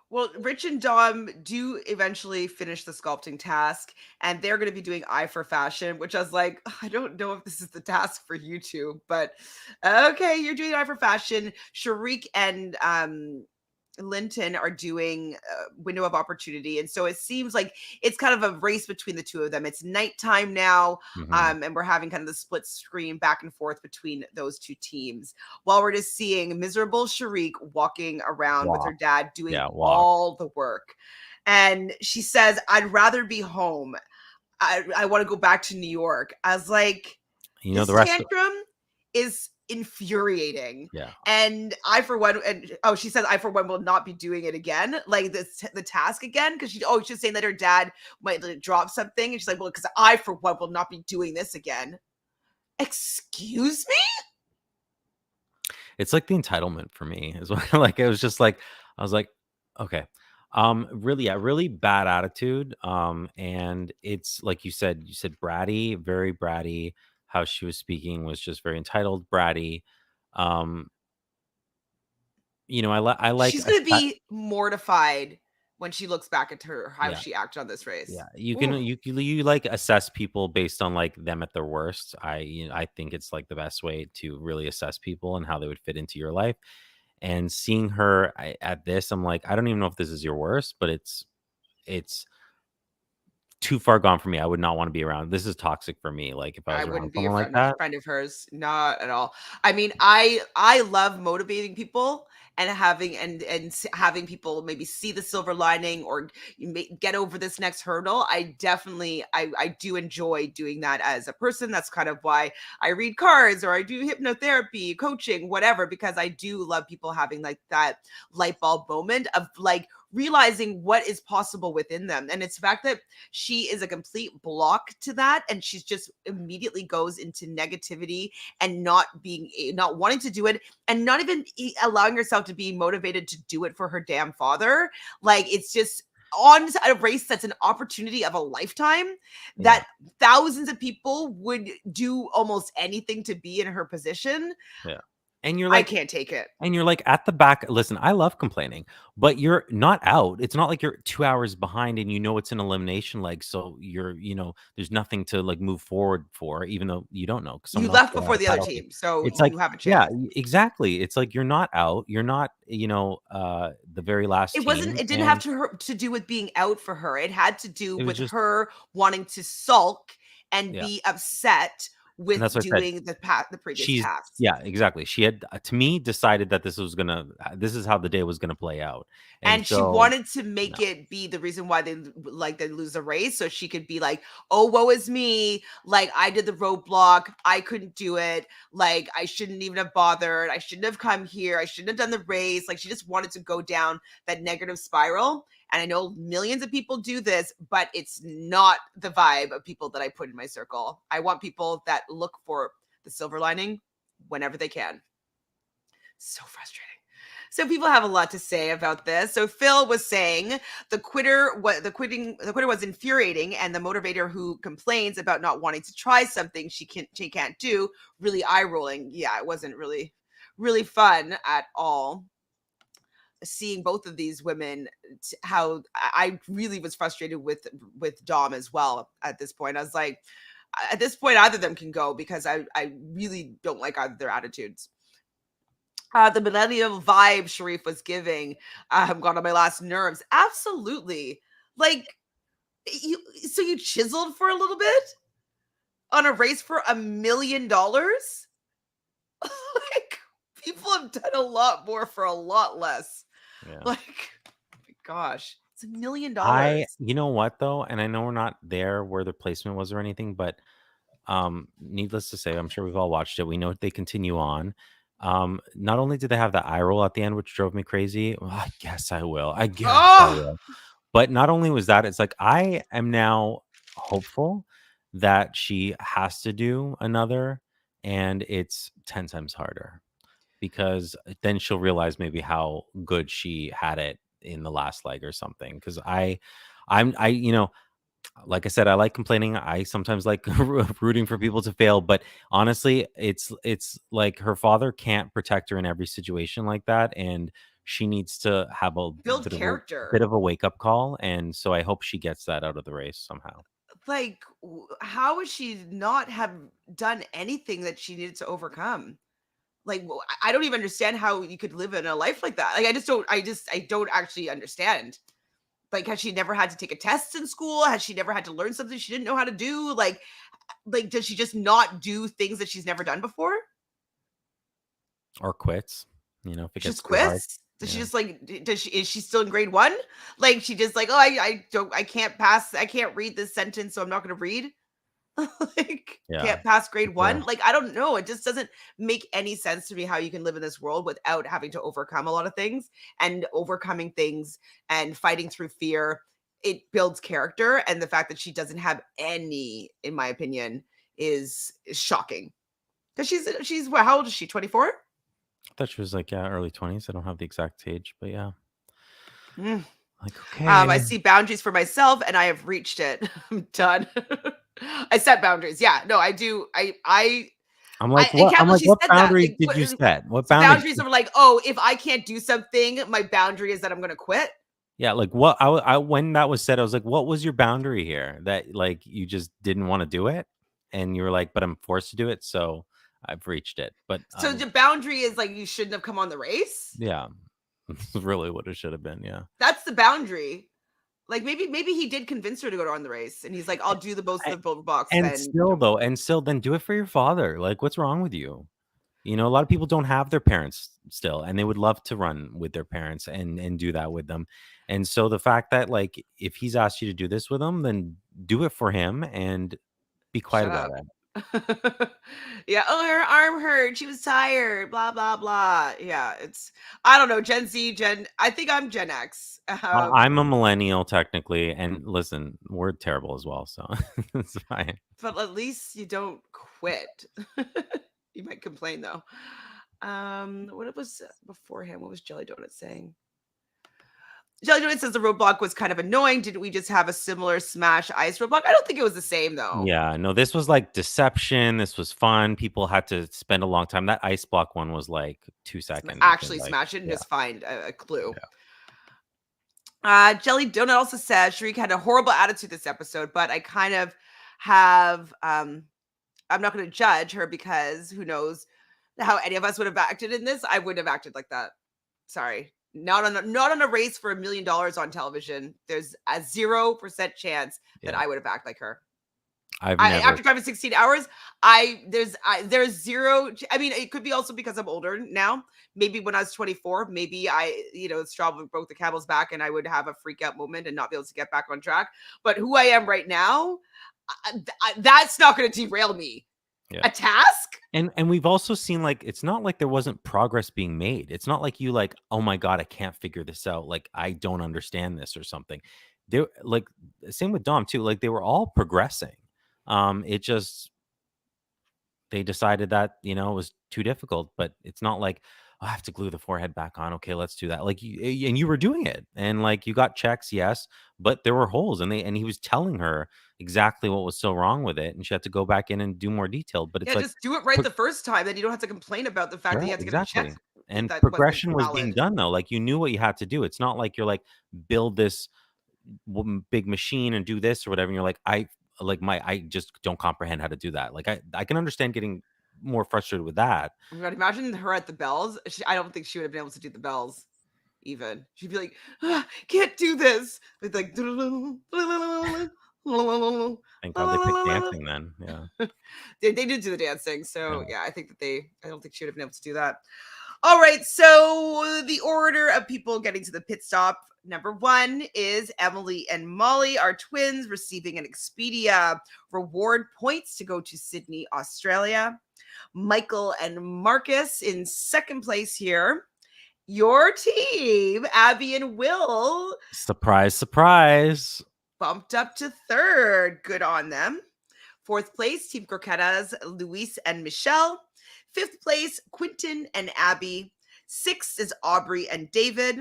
Well, Rich and Dom do eventually finish the sculpting task, and they're going to be doing Eye for Fashion, which I was like, I don't know if this is the task for you two, but okay, you're doing Eye for Fashion. Sharik and Linton are doing Window of Opportunity, and so it seems like it's kind of a race between the two of them. It's nighttime now, mhm. and we're having kind of the split screen back and forth between those two teams while we're just seeing miserable Sharik walking around with her Walk. dad doing Yeah, walk. all the work. And she says, I'd rather be home. I want to go back to New York. I was like, You know, the this rest of tantrum is infuriating. Yeah. And I for one, and oh, she says I for one will not be doing it again, like the task again, because she's saying that her dad might like, drop something, and she's like, well, because I for one will not be doing this again. Excuse me? It's like the entitlement for me is what like, it was just like I was like, "Okay." Really, yeah, really bad attitude, and it's like you said bratty, very bratty. How she was speaking was just very entitled, bratty. Um, I like She's gonna be mortified when she looks back at her how yeah. she acted on this Yeah, race. you can Ooh, like assess people based on like them at their worst. I think it's like the best way to really assess people and how they would fit into your life. And seeing her at this, I'm like, I don't even know if this is your worst, but it's too far gone for me. I would not want to be around. This is toxic for me. Like if I I was around wouldn't be a someone like that, friend of hers, not at all. I mean, I love motivating people and having people maybe see the silver lining or get over this next hurdle. I do enjoy doing that as a person. That's kind of why I read cards or I do hypnotherapy, coaching, whatever, because I do love people having like that light bulb moment of like realizing what is possible within them. And it's the fact that she is a complete block to that, and she's just immediately goes into negativity and not wanting to do it, and not even allowing herself to be motivated to do it for her damn father. Like it's just on a race that's an opportunity of a lifetime yeah, that thousands of people would do almost anything to be in her position. yeah. And you're I like, can't take it. at the back. Listen, I love complaining, but you're not out. It's not like you're 2 hours behind and you know it's an elimination leg. So there's nothing to like move forward for, even though you don't know because You someone else left got out before of the other paddle team. team, so It's like, you have a yeah, chance. exactly. It's like you're not out. You're not, the very last team. It didn't have And to do with being out for her. It had to do it was with just, her wanting to sulk and yeah. be upset And that's with what I said. doing the previous She's tasks. Yeah, exactly. She had, to me, decided that this is how the day was gonna play out. And And she so, wanted to no. make it be the reason why they lose the race, so she could be like, "Oh, woe is me! Like I did the roadblock, I couldn't do it. Like I shouldn't even have bothered. I shouldn't have come here. I shouldn't have done the race." Like she just wanted to go down that negative spiral. And I know millions of people do this, but it's not the vibe of people that I put in my circle. I want people that look for the silver lining whenever they can. So frustrating. So people have a lot to say about this. So Phil was saying the quitter was infuriating, and the motivator who complains about not wanting to try something she can't do, really eye rolling. Yeah, it wasn't really fun at all seeing both of these women. How I really was frustrated with Dom as well at this point. I was like, at this point either of them can go because I really don't like either their attitudes. The millennial vibe Sharif was giving got on my last nerves. Absolutely. Like you chiseled for a little bit on a race for $1 million? Like people have done a lot more for a lot less. Yeah. Like, oh my gosh, it's I $1 million. You know what, though? And I know we're not there where the placement was or anything, but, needless to say, I'm sure we've all watched it. We know they continue on. Not only did they have the eye roll at the end, which drove me crazy. Well, I guess I will. I guess I Oh, will. But not only was that, it's like I am now hopeful that she has to do another, and it's 10 times harder because then she'll realize maybe how good she had it in the last leg or something. Because like I said, I like complaining. I sometimes like rooting for people to fail, but honestly, it's like her father can't protect her in every situation like that, and she needs to have a build bit of a character. bit of a wake up call. And so I hope she gets that out of the race somehow. Like, how would she not have done anything that she needed to overcome? Like, I don't even understand how you could live in a life like that. Like, I don't actually understand. Like, has she never had to take a test in school? Has she never had to learn something she didn't know how to do? Like, does she just not do things that she's never done before? Or quits, if it She gets just too hard. quits? Does she Yeah. just like is she still in grade 1? Like she just like, "Oh, I can't read this sentence, so I'm not going to read." Like, Yeah. can't pass grade People 1? Like, I don't know, it just doesn't make any sense to me how you can live in this world without having to overcome a lot of things, and overcoming things and fighting through fear, it builds character, and the fact that she doesn't have any, in my opinion, is shocking. Because she's what, how old is she, 24? I thought she was like, yeah, early 20s. I don't have the exact age, but yeah. Mm. Like, okay. I see boundaries for myself, and I have reached it. I'm done. I set boundaries. Yeah, no, I do. I I'm can't believe like, she what said that. boundaries Like, did you set? What so boundaries? boundaries are like, oh, if I can't do something, my boundary is that I'm gonna quit. Yeah, like what when that was said, I was like, what was your boundary here? That like you just didn't want to do it, and you were like, but I'm forced to do it, so I've reached it. But So the boundary is like you shouldn't have come on the race. yeah, that's really what it should have been. Yeah. That's the boundary. Like maybe he did convince her to go on the race, and he's like, I'll do the most of the box, And then still though, and still then do it for your father. Like, what's wrong with you? You know, a lot of people don't have their parents still, and they would love to run with their parents and do that with them. And so the fact that like if he's asked you to do this with him, then do it for him and be quiet shut about up. it. Yeah. Oh, her arm hurt. She was tired. Blah blah blah. Yeah. It's I don't know. Gen Z. I think I'm Gen X. I'm a millennial technically, and listen, we're terrible as well, so it's fine. But at least you don't quit. You might complain though. What it was beforehand? What was Jelly Donut saying? Jelly Donut says the roadblock was kind of annoying. Didn't we just have a similar Smash Ice roadblock? I don't think it was the same though. Yeah, no, this was like deception. This was fun. People had to spend a long time. That ice block one was like 2 seconds. It seemed Actually, like, smash it and yeah, just find a clue. yeah, Jelly Donut also says Shariq had a horrible attitude this episode, but I kind of have I'm not going to judge her because who knows how any of us would have acted in this. I wouldn't have acted like that. Sorry. Not on a race for $1 million on television. There's a 0% chance that yeah. I would have acted like her. I've never. After driving 16 hours, there's zero. I mean, it could be also because I'm older now. Maybe when I was 24, maybe straw broke the camel's back, and I would have a freak out moment and not be able to get back on track. But who I am right now, that's not going to derail me. Yeah. A task? And we've also seen like it's not like there wasn't progress being made. It's not like you like, oh my god, I can't figure this out. Like I don't understand this or something. They're like same with Dom too. Like they were all progressing. It just they decided that it was too difficult. But it's not like, "Oh, I have to glue the forehead back on. Okay, let's do that. Like and you were doing it, and like you got checks, yes, but there were holes, and he was telling her exactly what was so wrong with it, and she had to go back in and do more detailed. But it's Yeah, like just do it right the first time. Then you don't have to complain about the fact that right, you had to get a check exactly. And that wasn't progression was being valid. done though. Like you knew what you had to do. It's not like you're like build this big machine and do this or whatever. And you're like, I just don't comprehend how to do that. Like I can understand getting more frustrated with that. Oh my god, imagine her at the bells. I don't think she would have been able to do the bells even. She'd be like, can't do this. With like Thank God they picked dancing then. Yeah. they did do the dancing. Yeah. So yeah, I don't think she would have been able to do that. All right, so the order of people getting to the pit stop. Number 1 is Emily and Molly, our twins, receiving an Expedia reward points to go to Sydney, Australia. Michael and Marcus in second place here. Your team, Abby and Will, Surprise, surprise. bumped up to third. Good on them. Fourth place, Team Croquetas, Luis and Michelle. Fifth place, Quentin and Abby. Sixth is Aubrey and David.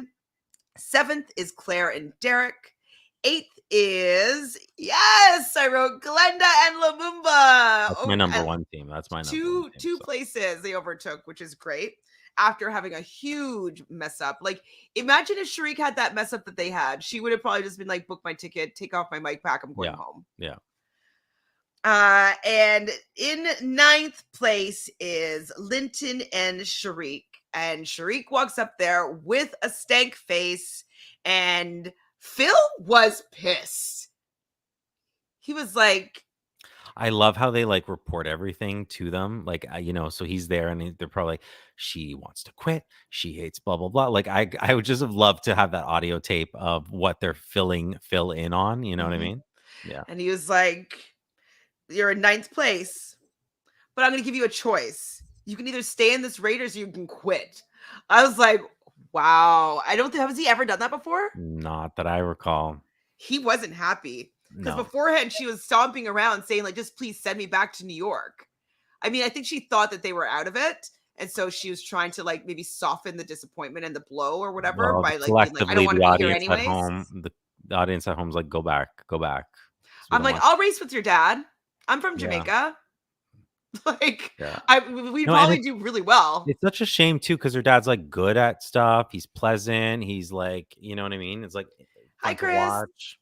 Seventh is Claire and Derek. Eighth is, yes, I wrote Glenda and Lumumba. That's my Oh, number one team. That's my number one team. two So places they overtook, which is great. After having a huge mess up. Like, imagine if Shariq had that mess up that they had. She would have probably just been like, book my ticket, take off my mic pack, I'm going yeah. home. Yeah. And in ninth place is Linton and Shariq. And Shariq walks up there with a stank face, and Phil was pissed. He was like, I love how they like report everything to them. Like, so he's there and they're probably like, she wants to quit. She hates blah, blah, blah. Like, I would just have loved to have that audio tape of what they're fill in on. You know what I mhm. mean? Yeah. And he was like, You're in ninth place, but I'm going to give you a choice. You can either stay in this Raiders or you can quit. I was like, wow. I don't think, has he ever done that before? Not that I recall. He wasn't happy because No. beforehand she was stomping around saying, like, just please send me back to New York. I mean, I think she thought that they were out of it. And so she was trying to like maybe soften the disappointment and the blow or whatever Well, by like being like, I don't collectively, want the to be here audience at anyways. home, the audience at home's like, "Go back, go back," because we I'm don't like, want. I'll race with your dad. I'm from Yeah, Jamaica. Like, yeah. we'd No, and probably do really well. it's such a shame too, because her dad's, like, good at stuff, he's pleasant, he's, like, you know what I mean? It's, like, Hi, fun to Chris. watch.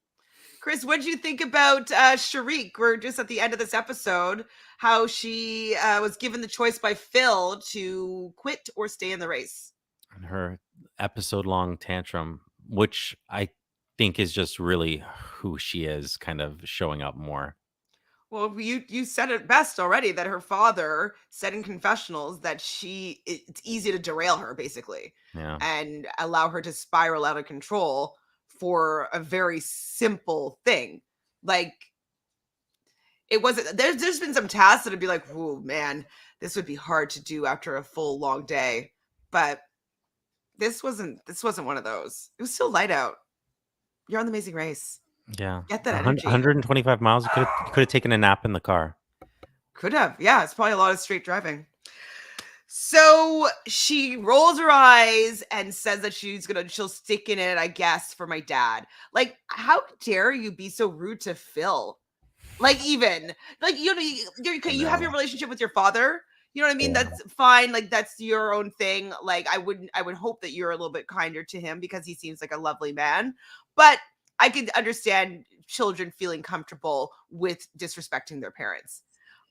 Chris, what did you think about Sharik? We're just at the end of this episode. How she was given the choice by Phil to quit or stay in the race. And her episode-long tantrum, which I think is just really who she is, kind of showing up more. Well, you said it best already that her father said in confessionals that it's easy to derail her basically Yeah. and allow her to spiral out of control for a very simple thing. Like it wasn't there's been some tasks that'd be like, oh man, this would be hard to do after a full long day. But this wasn't one of those. It was still light out. You're on the Amazing Race. Yeah. Get that A hun energy. 125 miles, you coulda taken a nap in the car. Could have. Yeah, it's probably a lot of straight driving. So she rolls her eyes and says that she'll stick in it, I guess, for my dad. Like, how dare you be so rude to Phil? Like, even like you're okay, I you have your know. relationship with your father. You know what I mean? Yeah. That's fine. Like, that's your own thing. Like, I would hope that you're a little bit kinder to him because he seems like a lovely man. But I could understand children feeling comfortable with disrespecting their parents.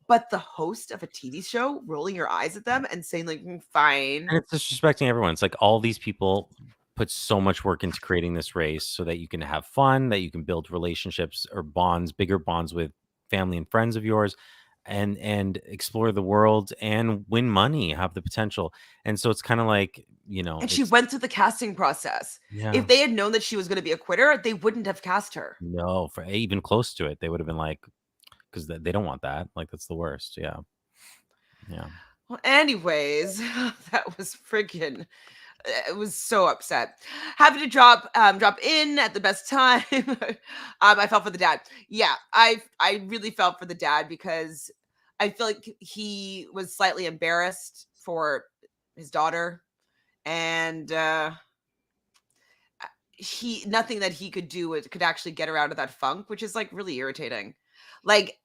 But the host of a TV show rolling your eyes at them and saying like, fine. And it's disrespecting everyone. It's like all these people put so much work into creating this race so that you can have fun, that you can build relationships or bonds, bigger bonds with family and friends of yours, and explore the world and win money, have the potential. And so it's kind of like, And she it's went through the casting process. yeah, If they had known that she was going to be a quitter, they wouldn't have cast her. no, for even close to it, they would have been like, because they don't want that. Like that's the worst. Yeah. Yeah. Well, anyways, that was freaking. It was so upset. Happy to drop in at the best time. I felt for the dad. Yeah, I really felt for the dad because I feel like he was slightly embarrassed for his daughter, and he nothing that he could do could actually get her out of that funk, which is like really irritating. Like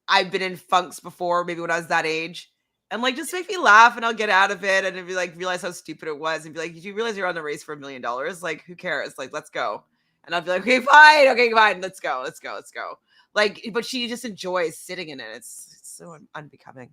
I've been in funks before, maybe when I was that age. And like, just make me laugh and I'll get out of it and it'd be like, realize how stupid it was and be like, did you realize you're on the race for $1 million? Like, who cares? Like, let's go. And I'll be like, okay, fine, let's go. Like, but she just enjoys sitting in it. It's so unbecoming.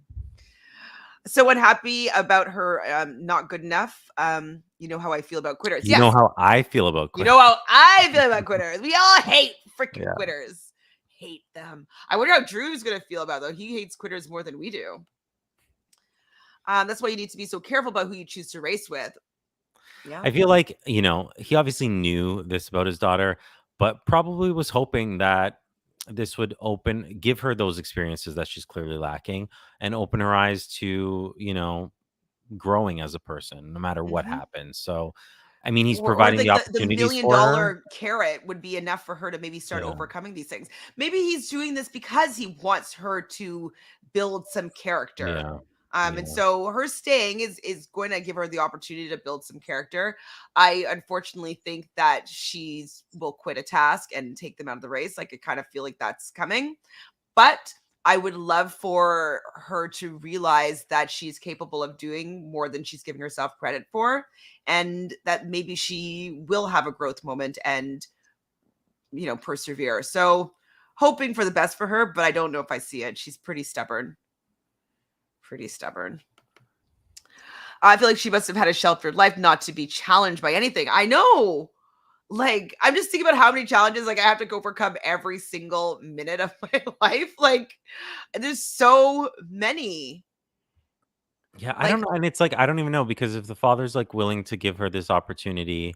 So unhappy about her not good enough. You know how I feel about quitters. You know Yes, how I feel about you quit. know how I feel about quitters. We all hate freaking Yeah. quitters. Hate them. I wonder how Drew's gonna feel about it, though. He hates quitters more than we do. That's why you need to be so careful about who you choose to race with. Yeah. I feel like, he obviously knew this about his daughter, but probably was hoping that this would give her those experiences that she's clearly lacking and open her eyes to, growing as a person, no matter what hmm happens. So, I mean, he's or providing the like the opportunities million for her. dollar carrot would be enough for her to maybe start Yeah. overcoming these things. Maybe he's doing this because he wants her to build some character. Yeah. And Yeah. so her staying is going to give her the opportunity to build some character. I unfortunately think that she's will quit a task and take them out of the race. Like I kind of feel like that's coming. But I would love for her to realize that she's capable of doing more than she's giving herself credit for, and that maybe she will have a growth moment and, persevere. So, hoping for the best for her, but I don't know if I see it. She's pretty stubborn. Pretty stubborn. I feel like she must have had a sheltered life not to be challenged by anything. I know. Like, I'm just thinking about how many challenges like I have to overcome every single minute of my life. Like, there's so many. Yeah. I don't Like, know. And it's like, I don't even know because if the father's like willing to give her this opportunity,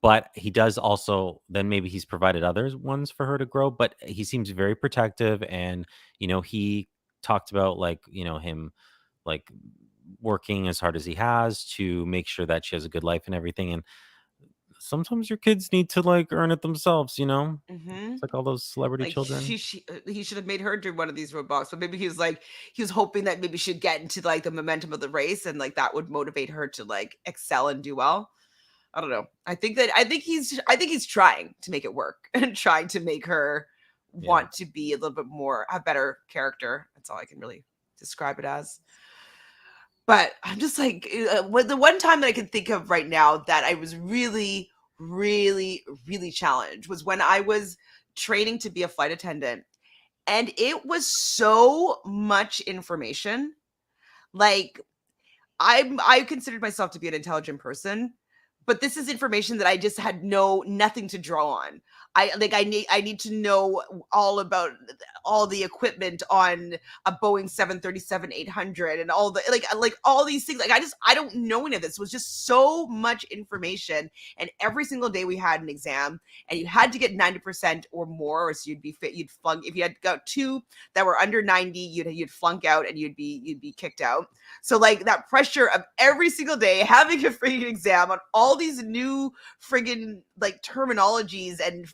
but he does also, then maybe he's provided other ones for her to grow, but he seems very protective. And he talked about, like, him, like, working as hard as he has to make sure that she has a good life and everything. And sometimes your kids need to, like, earn it themselves. Hmm. It's like all those celebrity Like children. he should have made her do one of these roadblocks, but maybe he was hoping that maybe she'd get into like the momentum of the race, and like that would motivate her to like excel and do well. I don't know. I think he's trying to make it work and trying to make her Yeah. want to be a little bit more a better character. That's all I can really describe it as. But I'm just like, the one time that I can think of right now that I was really, really, really challenged was when I was training to be a flight attendant. And it was so much information. Like, I considered myself to be an intelligent person, but this is information that I just had nothing to draw on. I need to know all about all the equipment on a Boeing 737-800 and all the like all these things. Like I don't know any of this. It was just so much information, and every single day we had an exam, and you had to get 90% or more, or so you'd be fit. You'd flunk if you had got two that were under 90. You'd flunk out, and you'd be kicked out. So like that pressure of every single day having a freaking exam on all these new friggin' like terminologies and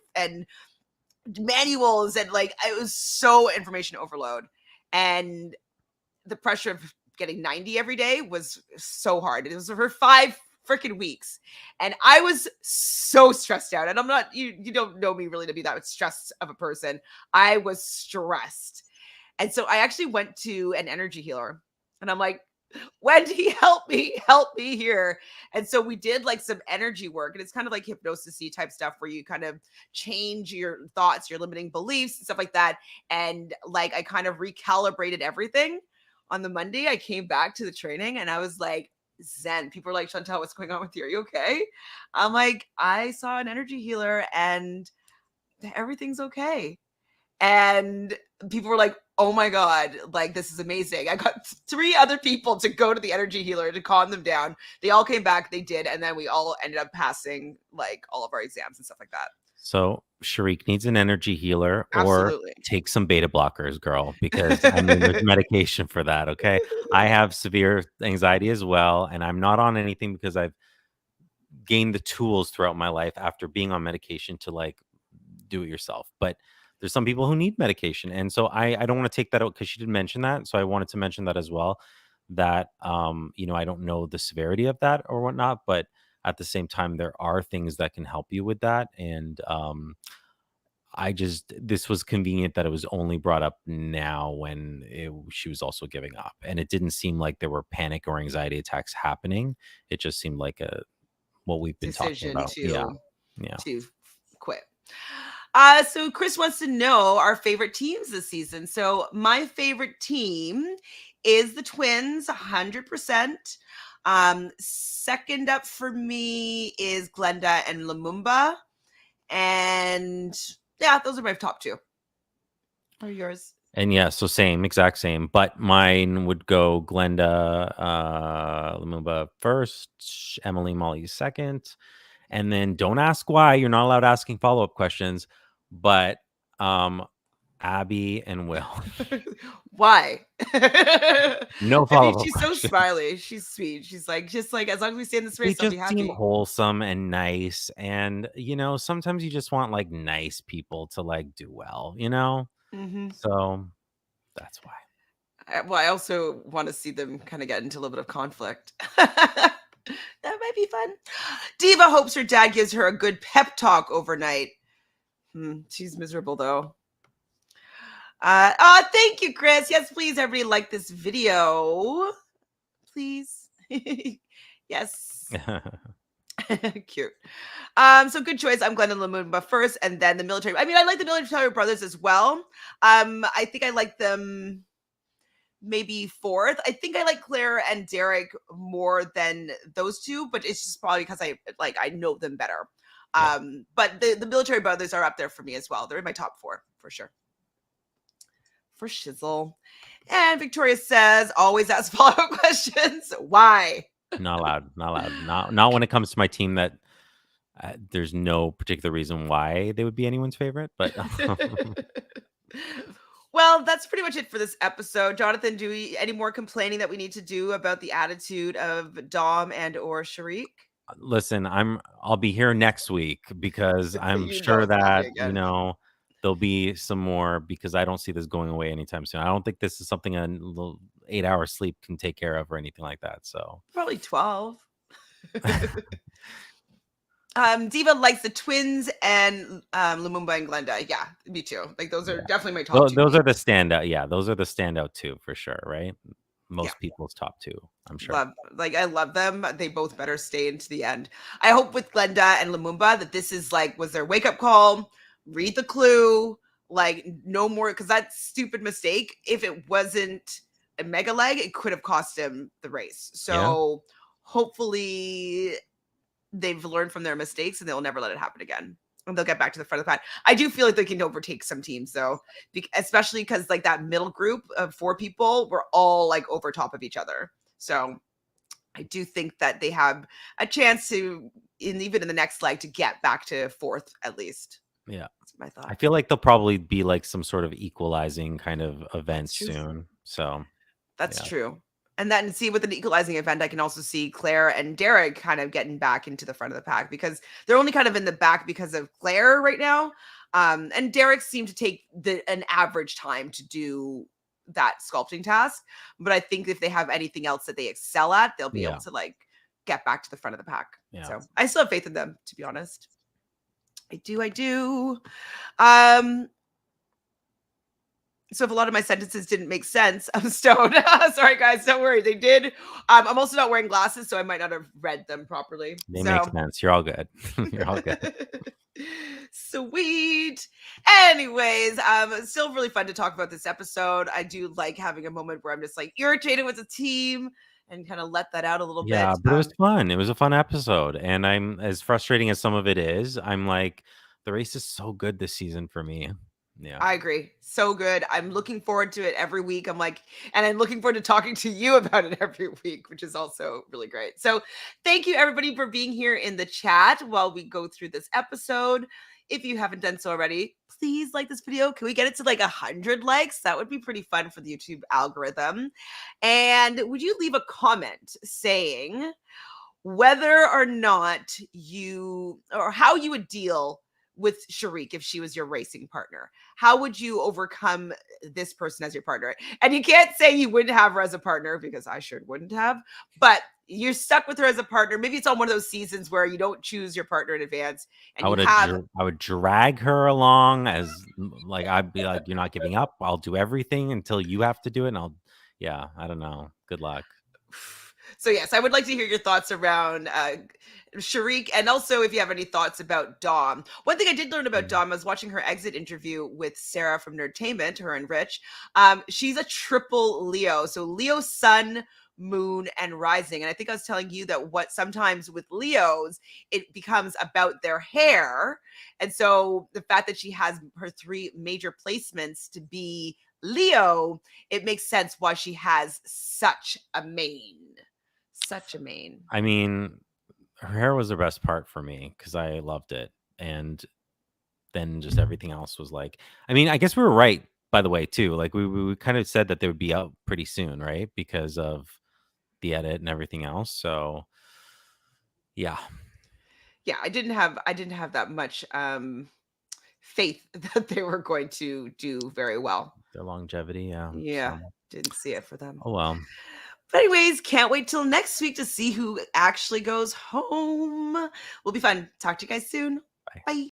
manuals, and like it was so information overload. And the pressure of getting 90 every day was so hard. It was for 5 freaking weeks. And I was so stressed out. And I'm not, you don't know me really to be that stressed of a person. I was stressed. And so I actually went to an energy healer, and I'm like, Wendy, help me here. And so we did like some energy work, and it's kind of like hypnosis type stuff where you kind of change your thoughts, your limiting beliefs, and stuff like that. And like I kind of recalibrated everything. On the Monday, I came back to the training, and I was like, Zen. People are like, Chantele, what's going on with you? Are you okay? I'm like, I saw an energy healer, and everything's okay. And people were like, oh my God, like this is amazing. I got 3 other people to go to the energy healer to calm them down. They all came back, they did, and then we all ended up passing like all of our exams and stuff like that. So Sharik needs an energy healer, or Absolutely. take some beta blockers, girl, because I mean, there's medication for that. Okay. I have severe anxiety as well, and I'm not on anything because I've gained the tools throughout my life after being on medication to, like, do it yourself. But there's some people who need medication. And so I don't want to take that out because she did mention that. So I wanted to mention that as well. That I don't know the severity of that or whatnot, but at the same time, there are things that can help you with that. And this was convenient that it was only brought up now when she was also giving up. And it didn't seem like there were panic or anxiety attacks happening. It just seemed like what we've been talking Decision about. Yeah. Yeah. to quit. So Chris wants to know our favorite teams this season. So my favorite team is the Twins, 100%. Second up for me is Glenda and Lumumba. And yeah, those are my top 2. What are yours? And yeah, so same, exact same. But mine would go Glenda, Lumumba first, Emily Molly second, and then don't ask why. You're not allowed asking follow-up questions, but Abby and Will. Why? No I mean, follow-up she's so questions. smiley. She's sweet. She's like, just like, as long as we stay in this They race, I'll be just seem happy. wholesome and nice. And sometimes you just want, like, nice people to, like, do well. Hmm. So that's why. Well, I also want to see them kind of get into a little bit of conflict. That might be fun. Diva hopes her dad gives her a good pep talk overnight. She's miserable though. Thank you, Chris. Yes, please, everybody like this video. Please. Yes. Cute. So good choice. I'm Glenda Lumumba first, and then the military. I mean, I like the military brothers as well. I think I like them maybe fourth. I think I like Claire and Derek more than those two, but it's just probably because I know them better. Yeah. But the military brothers are up there for me as well. They're in my top 4 for sure. For shizzle. And Victoria says, always ask follow-up questions. Why? Not allowed. Not allowed. Not when it comes to my team that There's no particular reason why they would be anyone's favorite, but Well, that's pretty much it for this episode. Jonathan, do we any more complaining that we need to do about the attitude of Dom and or Sharik? listen, I'll be here next week because I'm You know sure it's gonna be that, again. there'll be some more because I don't see this going away anytime soon. I don't think this is something a little 8 hour sleep can take care of or anything like that. So Probably 12. Diva likes the twins and Lumumba and Glenda. Yeah, me too. Like those are yeah, definitely my top two those are the peeps. standout. Yeah, those are the standout two for sure, right? Yeah. Most people's top two, I'm sure. I love them. They both better stay into the end. I hope with Glenda and Lumumba that this is like was their wake up call. Read the clue. Like no more because that stupid mistake. If it wasn't a mega leg, it could have cost him the race. Yeah, So hopefully they've learned from their mistakes and they'll never let it happen again. And they'll get back to the front of the pack. I do feel like they can overtake some teams though, especially because like that middle group of 4 people were all like over top of each other. So I do think that they have a chance to, even in the next leg, to get back to fourth at least. yeah. That's my I thought. feel like there'll probably be like some sort of equalizing kind of event That's true. soon. So That's yeah, true. And then see with an equalizing event, I can also see Claire and Derek kind of getting back into the front of the pack because they're only kind of in the back because of Claire right now. And Derek seemed to take an average time to do that sculpting task. But I think if they have anything else that they excel at, they'll be able yeah, to like get back to the front of the pack. yeah. So I still have faith in them, to be honest. I do. Um, so if a lot of my sentences didn't make sense, I'm stoned. Sorry, guys. Don't worry. They did. I'm also not wearing glasses, so I might not have read them properly. They make So sense. You're all good. You're all good. sweet. Anyways, still really fun to talk about this episode. I do like having a moment where I'm just like irritated with the team and kind of let that out a little Yeah, bit. but it was fun. It was a fun episode, and I'm as frustrating as some of it is, I'm like, the race is so good this season for me. Yeah. I agree. So good. I'm looking forward to it every week. I'm like, and I'm looking forward to talking to you about it every week, which is also really great. So, thank you everybody for being here in the chat while we go through this episode. If you haven't done so already, please like this video. Can we get it to like 100 likes? That would be pretty fun for the YouTube algorithm. And would you leave a comment saying whether or not you or how you would deal with Sharik if she was your racing partner? How would you overcome this person as your partner? And you can't say you wouldn't have her as a partner because I sure wouldn't have, but you're stuck with her as a partner. Maybe it's on one of those seasons where you don't choose your partner in advance and you have I would drag her along as like I'd be like, "You're not giving up. I'll do everything until you have to do it." And yeah, I don't know. Good luck. so yes, I would like to hear your thoughts around Sharik, and also if you have any thoughts about Dom. One thing I did learn about Mm. Dom, I was watching her exit interview with Sarah from Nerdtainment, her and Rich. She's a triple Leo, so Leo sun, moon, and rising. And I think I was telling you that what sometimes with Leos it becomes about their hair, and so the fact that she has her 3 major placements to be Leo, it makes sense why she has such a mane. Such a mane. I mean, her hair was the best part for me because I loved it, and then just everything else was like, I mean, I guess we were right, by the way, too. Like we kind of said that they would be out pretty soon, right? Because of the edit and everything else. So yeah, Yeah, I didn't have that much faith that they were going to do very well. their longevity, yeah. Yeah, So didn't see it for them. oh well. But anyways, can't wait till next week to see who actually goes home. Will be fun. Talk to you guys soon. Bye. Bye.